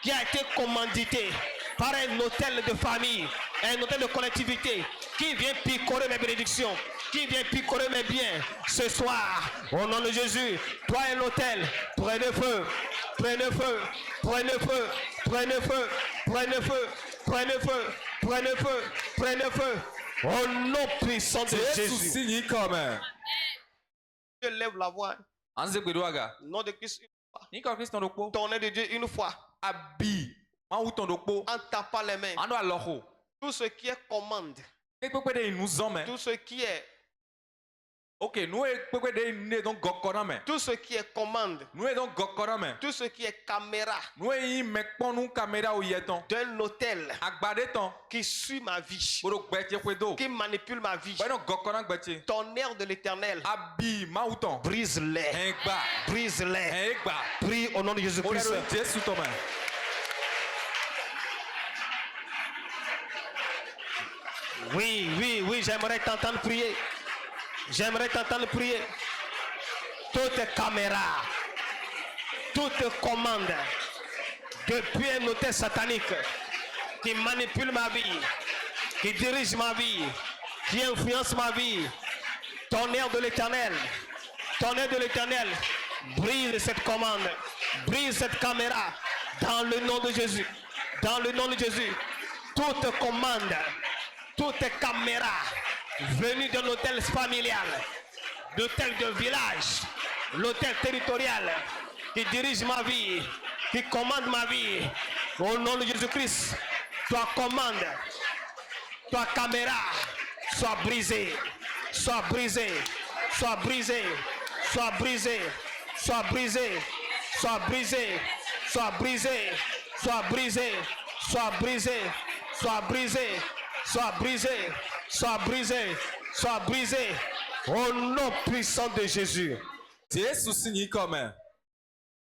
qui a été commandité par un hôtel de famille, un hôtel de collectivité qui vient picorer mes bénédictions, qui vient picorer mes biens ce soir, au nom de Jésus, toi et l'hôtel, prenez feu, prenez feu, prenez feu, prenez feu, prenez feu, prenez feu, prenez feu, prenez feu, au nom puissant de Jésus Jésus. si ni comme. Je lève la voix, Anze gbedo aga. au nom de Christ, Ni ko Christ on ko. tourner de Dieu une fois, Abi. Ma ou ton ko. en tapant les mains, Ando aloho. tout ce qui est commande, E pepe de nous homme. tout ce qui est Ok, nous sommes donc gokorame. tout ce qui est commande, Nous sommes donc gokorame. tout ce qui est caméra Nous sommes caméra ou yeton. d'un hôtel Agbadeton. qui suit ma vie, Pour gbetje kwedo. qui manipule ma vie. Bah non gokoran gbetje. Tonnerre de l'Éternel, Abi mauton. brise-les, Engba. brise-les. Engba. Prie au nom de Jésus-Christ. Olero Jésus Thomas. Oui, oui, oui, j'aimerais t'entendre prier. J'aimerais t'entendre prier. Toute caméra, toute commande depuis un hôtel satanique qui manipule ma vie, qui dirige ma vie, qui influence ma vie. Tonnerre de l'Éternel, tonnerre de l'Éternel, brise cette commande, brise cette caméra dans le nom de Jésus. Dans le nom de Jésus, toute commande, toute caméra venue de l'hôtel familial, l'hôtel de village, l'hôtel territorial qui dirige ma vie, qui commande ma vie, au nom de Jésus-Christ, toi commande, toi caméra, sois brisée, sois brisée, sois brisée, sois brisée, sois brisée, sois brisée, sois brisée, sois brisée, sois brisée, sois brisée, sois brisée, sois brisée, sois brisée, au nom puissant de Jésus. Jésus signe comme.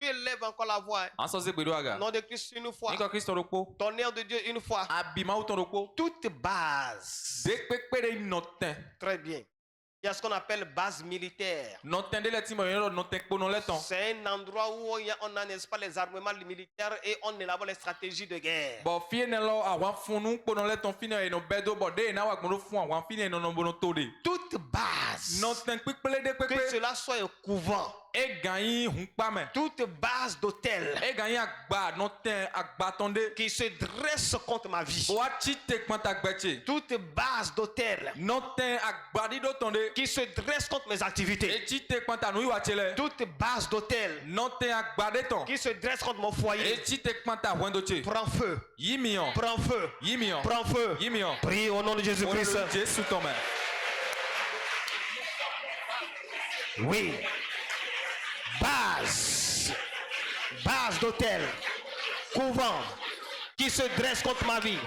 Tu élèves encore la voix. En sens de Bédouaga. Nom de Christ une fois. Niko Christ roko. Tonnerre de Dieu une fois. Abi mauton roko. Toute base. Dekpekpere notin. Très bien. Il y a ce qu'on appelle base militaire. Notin de letimo yero notin ponon leton. C'est un endroit où on a, n'est-ce pas, les armements militaires et on élabore les stratégies de guerre. Bon fie ne lo awan funu ponon leton fine e no bedo bode na wa gbono fun awan fine no no bono tode. Toute base. Notin pekpele de Que pekpe. cela soit un couvent. E ganyi hun pame. Toute base d'hôtel E ganyi agba notin agba tonde. qui se dresse contre ma vie. Wa chite kwanta gbeche. Toute base d'hôtel Notin agba dido tonde. qui se dresse contre mes activités. E chite kwanta no iwa chele. Toute base d'hôtel Notin agba de ton. qui se dresse contre mon E foyer. chite kwanta wendo che. Prends feu. Yimion. Prends feu. Yimion. Prends feu. Yimion. Prie au nom de Jésus-Christ. Jésus Thomas. Oui. Base. Base d'hôtel. Couvent. Qui se dresse contre ma vie.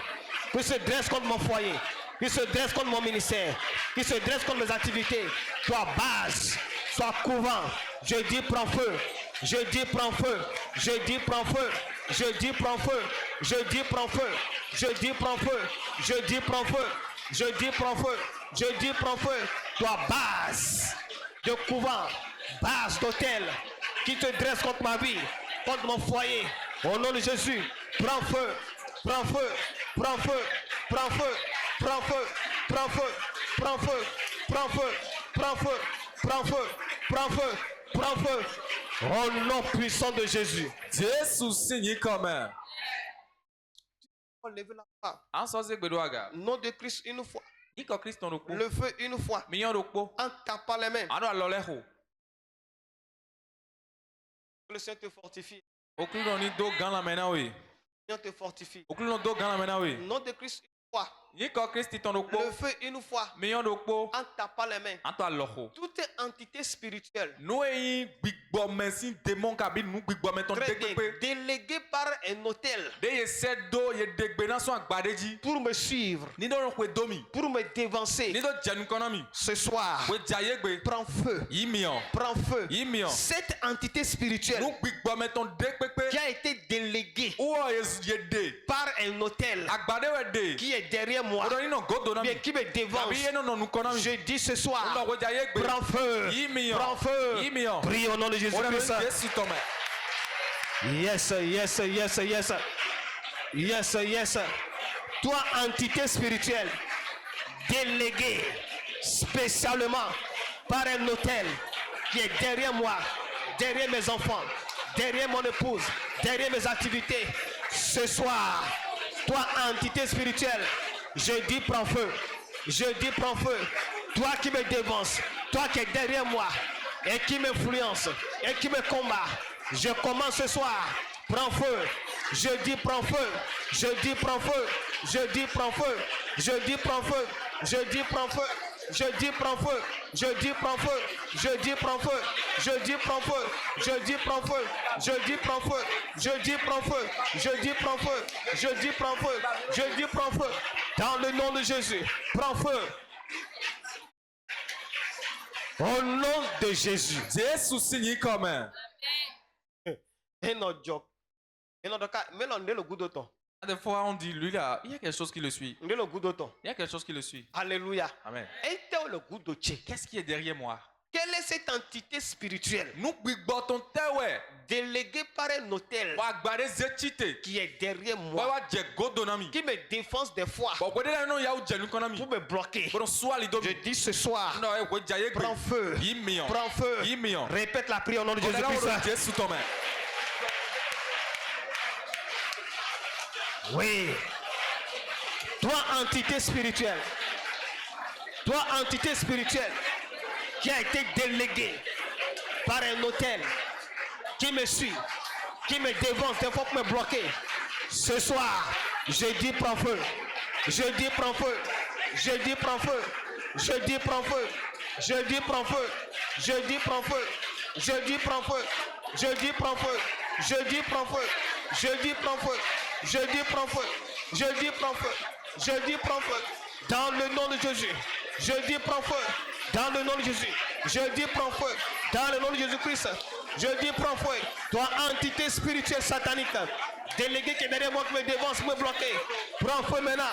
Qui se dresse contre mon foyer. Qui se dresse contre mon ministère. Qui se dresse contre mes activités. Soit base. Soit couvent. Je dis prends feu. Je dis prends feu. Je dis prends feu. Je dis prends feu. Je dis prends feu. Je dis prends feu. Je dis prends feu. Je dis prends feu. Je dis prends feu. Toi base de couvent, base d'hôtel qui te dresse contre ma vie, contre mon foyer. Au nom de Jésus, prends feu, prends feu, prends feu, prends feu, prends feu, prends feu, prends feu, prends feu, prends feu, prends feu, prends feu, prends feu. Au nom puissant de Jésus. Jésus signe comme. Levez la main. En sens de Bédouaga. Nom de Christ une fois. Niko Christ ton roko. Le feu une fois. Million roko. En tapant les mains. Ano aloleho. Le Seigneur te fortifie. Okulu ni do gan la mena we. Le Seigneur te fortifie. Okulu no do gan la mena we. Nom de Christ une fois. Niko Christ ton roko. Le feu une fois. Million roko. En tapant les mains. Anto aloho. Toute entité spirituelle Nous yi gbigbo mesin démon kabi nous gbigbo meton très bien, dekpepe. déléguée par un hôtel De ye sedo ye degbe na so agbadeji. pour me suivre, Ni do ron domi. pour me dévancer. Ni do jenu konomi. Ce soir, We jayegbe. prends feu, Yimion. prends feu. Yimion. Cette entité spirituelle Nous gbigbo meton dekpepe. qui a été déléguée Ou ye de. par un hôtel Agbade we de. qui est derrière moi, Odo ni no godo na bien mi. qui me dévance, Kabi ye no no nu konomi. je dis ce soir, Odo we jayegbe. prends feu, Yimion. prends feu. Yimion. Prie au nom de Odo Jésus-Christ. Jésus Thomas. Yes, yes, yes, yes. Yes, yes. Toi, entité spirituelle, déléguée spécialement par un hôtel qui est derrière moi, derrière mes enfants, derrière mon épouse, derrière mes activités. Ce soir, toi, entité spirituelle, je dis prends feu. Je dis prends feu. Toi qui me dévances, toi qui es derrière moi et qui m'influence et qui me combat. Je commence ce soir. Prends feu. Je dis prends feu. Je dis prends feu. Je dis prends feu. Je dis prends feu. Je dis prends feu. Je dis prends feu. Je dis prends feu. Je dis prends feu. Je dis prends feu. Je dis prends feu. Je dis prends feu. Je dis prends feu. Je dis prends feu. Je dis prends feu. Je dis prends feu. Dans le nom de Jésus, prends feu. Au nom de Jésus. Jésù sì yín kọ́ mẹ́. Et notre job. Et notre cas, mais on est le goût de ton. Des fois, on dit, lui là, il y a quelque chose qui le suit. On est le goût de ton. Il y a quelque chose qui le suit. Alléluia. Amen. Et t'es le goût de Dieu. Qu'est-ce qui est derrière moi? Quelle est cette entité spirituelle Nous gbígbọ́ ton tẹ́wẹ̀. déléguée par un hôtel Wà gbàdé zétite. qui est derrière Wà moi, wà jẹ godo na mi. qui me défonce des fois Bọ̀ gbẹdẹ lẹ́nu yà wù jẹnu kọ́nà mi. pour me bloquer? Gbọdọ̀ sọ́ọ̀lì dọ́ Je mi. dis ce soir, Nọ ẹ wò jayé gbé. prends feu. Yìí mìíràn. Prends feu. Yìí mìíràn. Répète la prière au nom de Ọ̀dà Jésus-Christ. láwọn Jésù tọ̀ mẹ́. Oui. Toi, entité spirituelle. Toi, entité spirituelle qui a été déléguée par un hôtel qui me suit, qui me dévance des fois pour me bloquer. Ce soir, je dis prends feu. Je dis prends feu. Je dis prends feu. Je dis prends feu. Je dis prends feu. Je dis prends feu. Je dis prends feu. Je dis prends feu. Je dis prends feu. Je dis prends feu. Je dis prends feu. Je dis prends feu. Je dis prends feu. Dans le nom de Jésus. Je dis prends feu. Dans le nom de Jésus. Je dis prends feu. Dans le nom de Jésus-Christ. Je dis prends feu. Toi, entité spirituelle satanique, délégué qui est derrière moi, qui me dévance, me bloquer. Prends feu maintenant.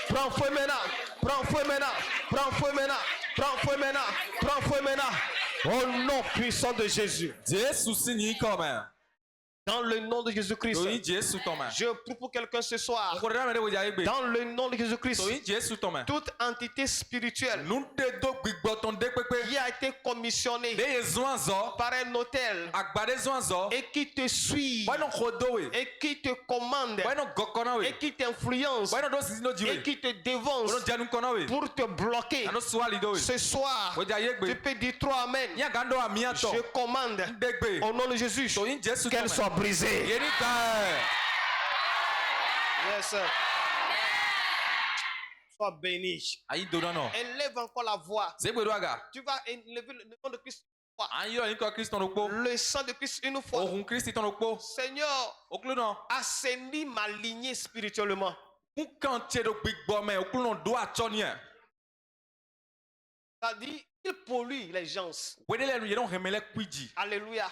Prends feu maintenant. Prends feu maintenant. Prends feu maintenant. Prends feu maintenant. Prends feu maintenant. Au nom puissant de Jésus. Jésù sì yín kọ́ mẹ́. Dans le nom de Jésus-Christ. Sòyìn Jésù tọ̀ mẹ́. Je prie pour quelqu'un ce soir. Nkòdè dàmẹ́ dé wò jayé gbé. Dans le nom de Jésus-Christ. Sòyìn Jésù tọ̀ mẹ́. Toute entité spirituelle Nous de do gbígbọ́ ton dé pépé. qui a été commissionnée Lé yé zɔn azɔ. par un hôtel Agbadé zɔn azɔ. et qui te suit Bọ́yìí nọ kodo wè. et qui te commande Bọ́yìí nọ gɔkɔnɔ wè. et qui t'influence Bọ́yìí nọ do sisi n'o di et wè. qui te Bọ́yìí dévance nọ jẹnu kɔnɔ wè. pour te bloquer. Ano suwali do wè. Ce soir, Wò jayé tu gbé. peux dire trois amen. Yíyá gàdó àmì àtọ̀. Je commande Ndé gbé. au nom de Jésus Sòyìn Jésù tọ̀ qu'elle mẹ́. soit brisée. Yéni ká ẹ̀. Yes, sir. Sois béni. Ayi do nɔnɔ. Élève encore la voix. Zégbé do aga. Tu vas élever le nom de Christ une fois. An yíyọ yín kɔ Kristi tɔn kpó. Le sang de Christ une fois. Ohun Kristi tɔn kpó. Seigneur, Okulu nɔ. assainis ma lignée spirituellement. Kúkan tse do gbígbọ́ mẹ́. Okulu nɔ do atsɔ ni ẹ̀. C'est-à-dire, il pollue les gens. Wédé lẹ́nu yẹn náà hẹmẹ lẹ́ kpidzi. Alléluia.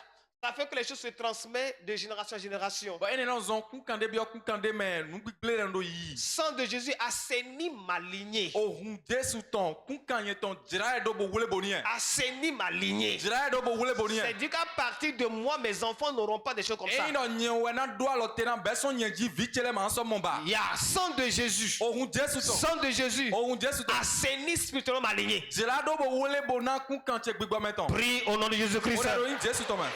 Ça fait que les choses se transmettent de génération en génération. Bɔn ene náà zɔn kúkan dé bí ọ kúkan dé mẹ́ nugbígbélé lẹ́nu do yìí. Sang de Jésus assainis ma lignée. Ohun Jésù tɔn kúkan yẹn tɔn dzra yẹ do bo wúlé bo ni yẹ. Assainis ma lignée. Dzra yẹ do bo wúlé bo ni yẹ. C'est-à-dire qu'à partir de moi, mes enfants n'auront pas des choses comme ça. Eyin nɔ nye wɛ na do alɔ tena bɛsɔn nye dzi vi tsɛlɛ ma sɔ mɔ ba. Il y a sang de Jésus. Ohun Jésù tɔn. Sang de Jésus. Ohun Jésù tɔn. Assainis spirituellement ma lignée. Dzra do bo wúlé bo na kúkan tse gbígbọ́ mɛ tɔn. Prie au nom de Jésus-Christ. O de do yin Jésù tɔn mɛ.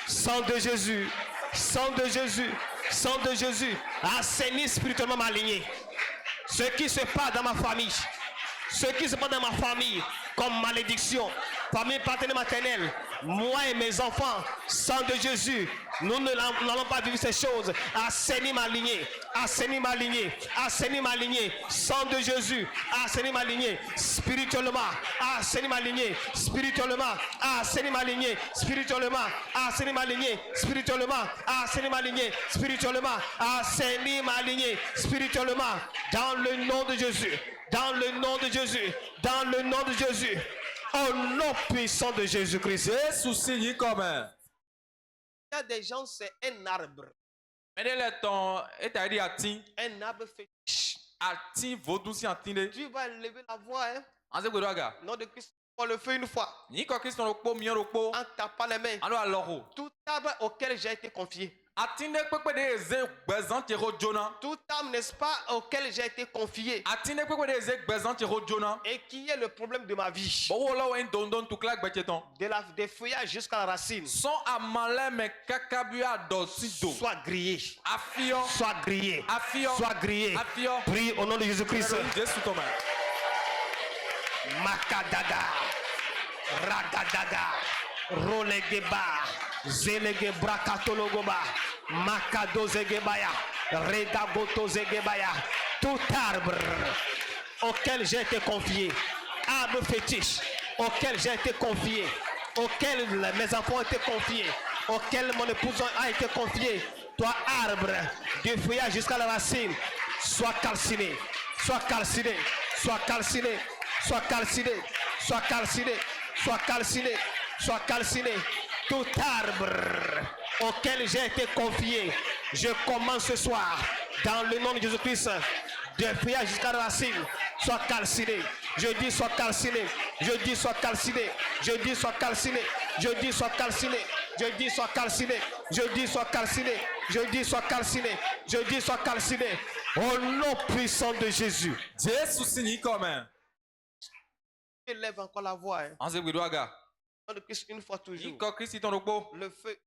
Sang de Jésus, sang de Jésus, sang de Jésus, assainis spirituellement ma lignée. Ce qui se passe dans ma famille, ce qui se passe dans ma famille, comme malédiction, famille paternelle maternelle, moi et mes enfants, sang de Jésus, nous n'allons pas vivre ces choses. Assainis ma lignée, assainis ma lignée, assainis ma lignée, sang de Jésus, assainis ma lignée, spirituellement, assainis ma lignée, spirituellement, assainis ma lignée, spirituellement, assainis ma lignée, spirituellement, assainis ma lignée, spirituellement, assainis ma lignée, spirituellement, dans le nom de Jésus, dans le nom de Jésus, dans le nom de Jésus, au nom puissant de Jésus-Christ. Jésù sì yín kɔ mɛ. Il y a des gens, c'est un arbre. Mɛ ne lɛ tɔn eta yi di ati. Un arbre fétiche. Ati vodun si ati de. Tu vas lever la voix, hein? An se gbé do aga. Nom de Christ, on le fait une fois. Yín kɔ Kristi tɔn kpó miyan do kpó. En tapant les mains. An do alɔ ko. Tout arbre auquel j'ai été confié. Ati ne kpekpe de eze gbɛzan tse ko jona. Tout arbre, n'est-ce pas, auquel j'ai été confié. Ati ne kpekpe de eze gbɛzan tse ko jona. Et qui est le problème de ma vie. Bɔwɔ lɔ wɛn dondon tukla gbɛtse tɔn. Des feuillages jusqu'à la racine. Sɔn amalɛ mɛ kaka bi a dɔ si do. Sois grillé. Afiyɔ. Sois grillé. Afiyɔ. Sois grillé. Afiyɔ. Prie au nom de Jésus-Christ. Jésù tɔn mɛ. Makadada. Ragadada. Rolegeba. Zelegebra katologoba. Makado Zegebaya, Redagoto Zegebaya, tout arbre auquel j'ai été confié, arbre fétiche auquel j'ai été confié, auquel mes enfants ont été confiés, auquel mon épouse a été confié, toi arbre de feuillage jusqu'à la racine, sois calciné, sois calciné, sois calciné, sois calciné, sois calciné, sois calciné, sois calciné. Tout arbre auquel j'ai été confié, je commence ce soir, dans le nom de Jésus-Christ, de feuillage jusqu'à la racine, sois calciné. Je dis sois calciné, je dis sois calciné, je dis sois calciné, je dis sois calciné, je dis sois calciné, je dis sois calciné, je dis sois calciné, je dis sois calciné. Au nom puissant de Jésus. Jésus signe comme. Élève encore la voix. Hein. En Zéboudoaga. Dans le Christ, une fois toujours. Iko Christ ton dokpo. Le feu.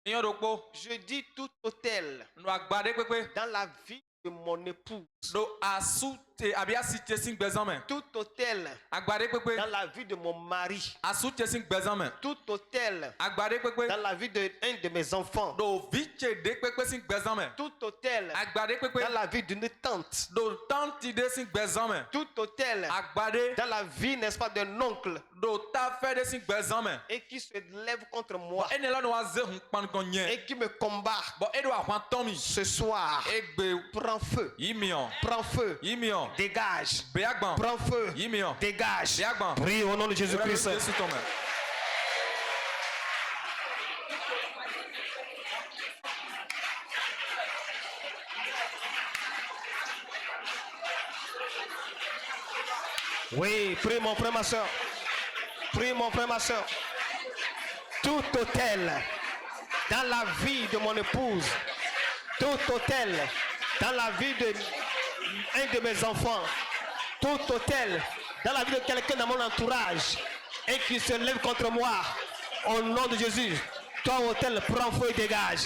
Niyo dokpo. Je dis tout hôtel No agbade pepe. dans la vie de mon épouse. Do asute abia site sing bezame. Tout hôtel Agbade pepe. dans la vie de mon mari. Asute sing bezame. Tout hôtel Agbade pepe. dans la vie de un de mes enfants. Do viche de pepe sing bezame. Tout hôtel Agbade pepe. dans la vie d'une tante. Do tanti de sing bezame. Tout hôtel Agbade. dans la vie, n'est-ce pas, d'un oncle. Do ta fe de sing bezame. Et qui se lève contre moi. Ene la no aze hun pan konye. Et qui me combat. Bon edo akwan tomi. Ce soir, Egbe prends feu. yimion. Prends feu. Yimion. Dégage. Beagban. Prends feu. Yimion. Dégage. Beagban. Prie au nom de Jésus-Christ. Jésus ton main. Oui, prie mon frère, ma soeur. Prie mon frère, ma soeur. Tout hôtel dans la vie de mon épouse, tout hôtel dans la vie de un de mes enfants, tout hôtel dans la vie de quelqu'un dans mon entourage et qui se lève contre moi, au nom de Jésus, toi hôtel, prends feu et dégage.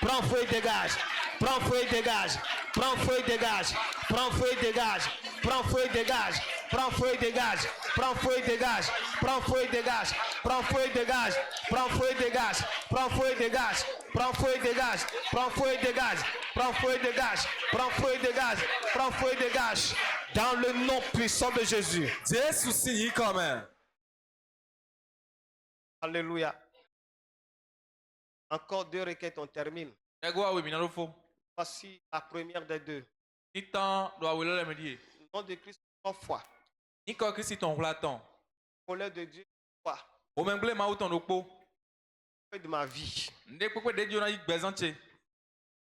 Prends feu et dégage. Prends feu et dégage. Prends feu et dégage. Prends feu et dégage. Prends feu et dégage. Prends feu et dégage. Prends feu et dégage. Prends feu et dégage. Prends feu et dégage. Prends feu et dégage. Prends feu et dégage. Prends feu et dégage. Prends feu et dégage. Prends feu et dégage. Prends feu et dégage. Prends feu et dégage. Dans le nom puissant de Jésus. Jésus signe comme. Alléluia. Encore deux requêtes, on termine. Egwa we minalo fo. Voici la première des deux. Titan do awelo le medie. Nom de Christ 3 fois. Iko Christ ton platon. Colère de Dieu 3 fois. O memble ma uton dokpo. Fin de ma vie. Nde pepe de Dieu na ik bezanche.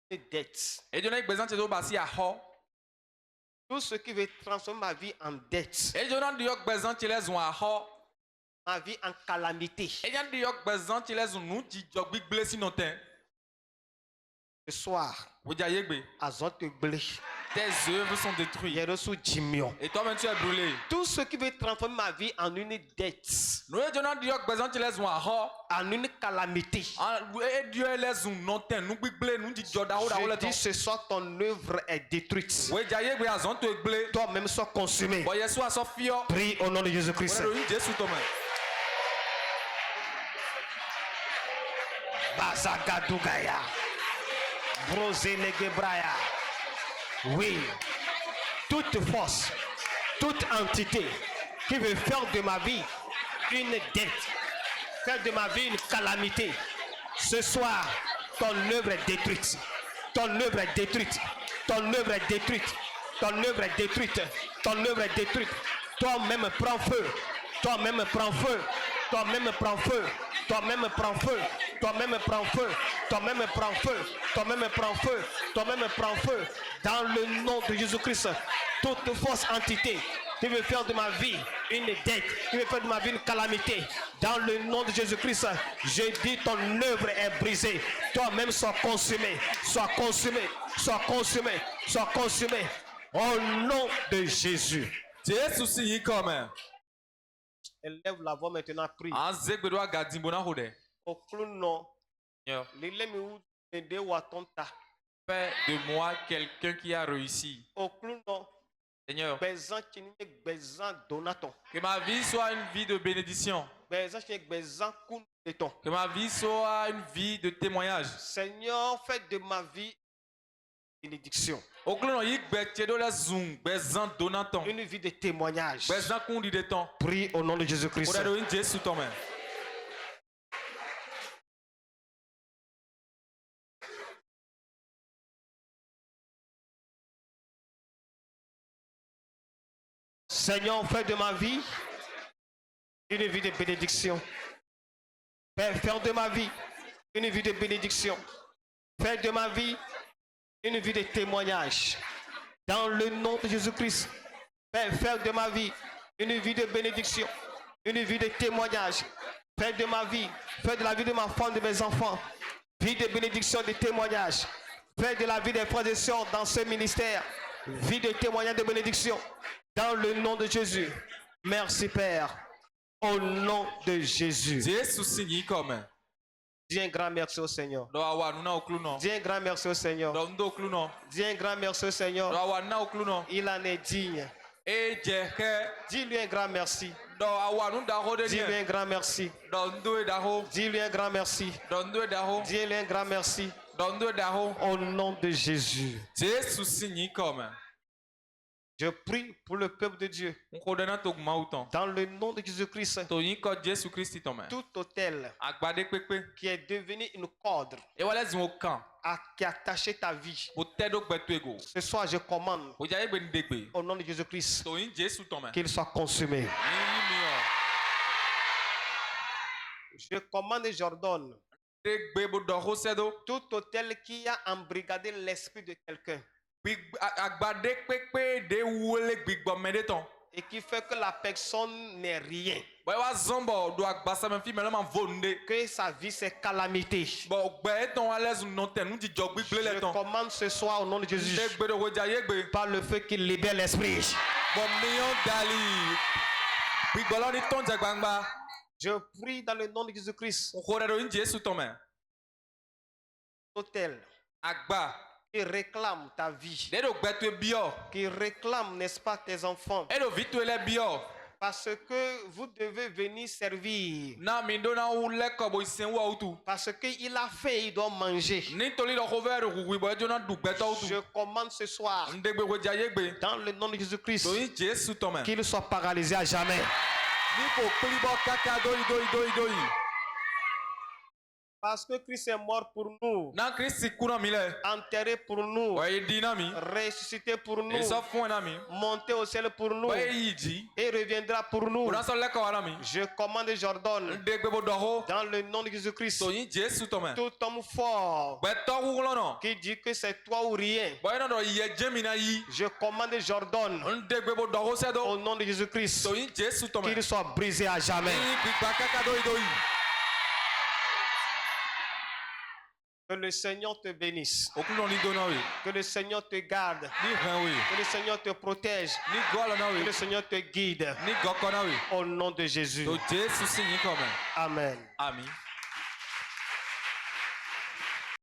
Et dettes. E Dieu na ik bezanche do basi a ho. Tout ce qui veut transformer ma vie en dette. E Dieu na di yok bezanche les un a ho. Ma vie en calamité. E Dieu di yok bezanche les un nu ti jogbi blessi noten. Ce soir, Wodia yegbe. Azon te blé. Tes œuvres sont détruites. J'ai reçu Jimion. Et toi-même tu es brûlé. Tout ce qui veut transformer ma vie en une dette, Nous e Dieu na di yok bezanche les un a ho. en une calamité. E Dieu les un noten nu gbigble nu di joda ho da ho le Je ton. dis ce soir, ton œuvre est détruite. Wodia yegbe azon to egble. Toi-même sois consumé. Bo yesu aso fio. Prie au nom de Jésus-Christ. Wero yin Jésus to me. Bazagadugaya. Broselegebraya. Oui. Toute force, toute entité qui veut faire de ma vie une dette, faire de ma vie une calamité, ce soir, ton œuvre est détruite. Ton œuvre est détruite. Ton œuvre est détruite. Ton œuvre est détruite. Ton œuvre est détruite. Toi-même prends feu. Toi-même prends feu. Toi-même prends feu. Toi-même prends feu. Toi-même prends feu. Toi-même prends feu. Toi-même prends feu. Toi-même prends feu. Dans le nom de Jésus-Christ, toute fausse entité qui veut faire de ma vie une dette, qui veut faire de ma vie une calamité, dans le nom de Jésus-Christ, je dis ton œuvre est brisée. Toi-même sois consumé. Sois consumé. Sois consumé. Sois consumé. Au nom de Jésus. Jésus signe comme. Élève la voix maintenant, prie. En zegbe do agadimbo na hode. Au clown non. Yo. L'élève ou de watonta. Fais de moi quelqu'un qui a réussi. Au clown non. Seigneur, Bezan kinine bezan donaton. que ma vie soit une vie de bénédiction. Que ma vie soit une vie de témoignage. Seigneur, fais de ma vie une bénédiction. Une vie de témoignage. Prie au nom de Jésus-Christ. Seigneur, fais de ma vie une vie de bénédiction. Père, fais de ma vie une vie de bénédiction. Fais de ma vie une vie de témoignage. Dans le nom de Jésus-Christ. Père, fais de ma vie une vie de bénédiction. Une vie de témoignage. Fais de ma vie, fais de la vie de ma femme, de mes enfants. Vie de bénédiction, de témoignage. Fais de la vie des frères et sœurs dans ce ministère. Vie de témoignage, de bénédiction. Dans le nom de Jésus. Merci Père. Au nom de Jésus. Dis un grand merci au Seigneur. Dis un grand merci au Seigneur. Dis un grand merci au Seigneur. Il en est digne. Dis-lui un grand merci. Dis-lui un grand merci. Dis-lui un grand merci. Dis-lui un grand merci. Au nom de Jésus. Je prie pour le peuple de Dieu. Dans le nom de Jésus-Christ. Tout hôtel qui est devenu une corde qui a attaché ta vie. Ce soir, je commande au nom de Jésus-Christ qu'il soit consumé. Je commande et j'ordonne tout hôtel qui a embrigadé l'esprit de quelqu'un et qui fait que la personne n'est rien, que sa vie c'est calamité. Je commande ce soir au nom de Jésus, par le feu qu'il libère l'esprit. Je prie dans le nom de Jésus-Christ. Hôtel qui réclame ta vie, qui réclame, n'est-ce pas, tes enfants, parce que vous devez venir servir, parce qu'il a fait, il doit manger. Je commande ce soir dans le nom de Jésus-Christ qu'il soit paralysé à jamais. Parce que Christ est mort pour nous, enterré pour nous, ressuscité pour nous, monté au ciel pour nous et reviendra pour nous. Je commande et j'ordonne dans le nom de Jésus-Christ, tout homme fort qui dit que c'est toi ou rien, je commande et j'ordonne au nom de Jésus-Christ qu'il soit brisé à jamais. Que le Seigneur te bénisse. Que le Seigneur te garde. Que le Seigneur te protège. Que le Seigneur te guide. Au nom de Jésus. Amen. Amen.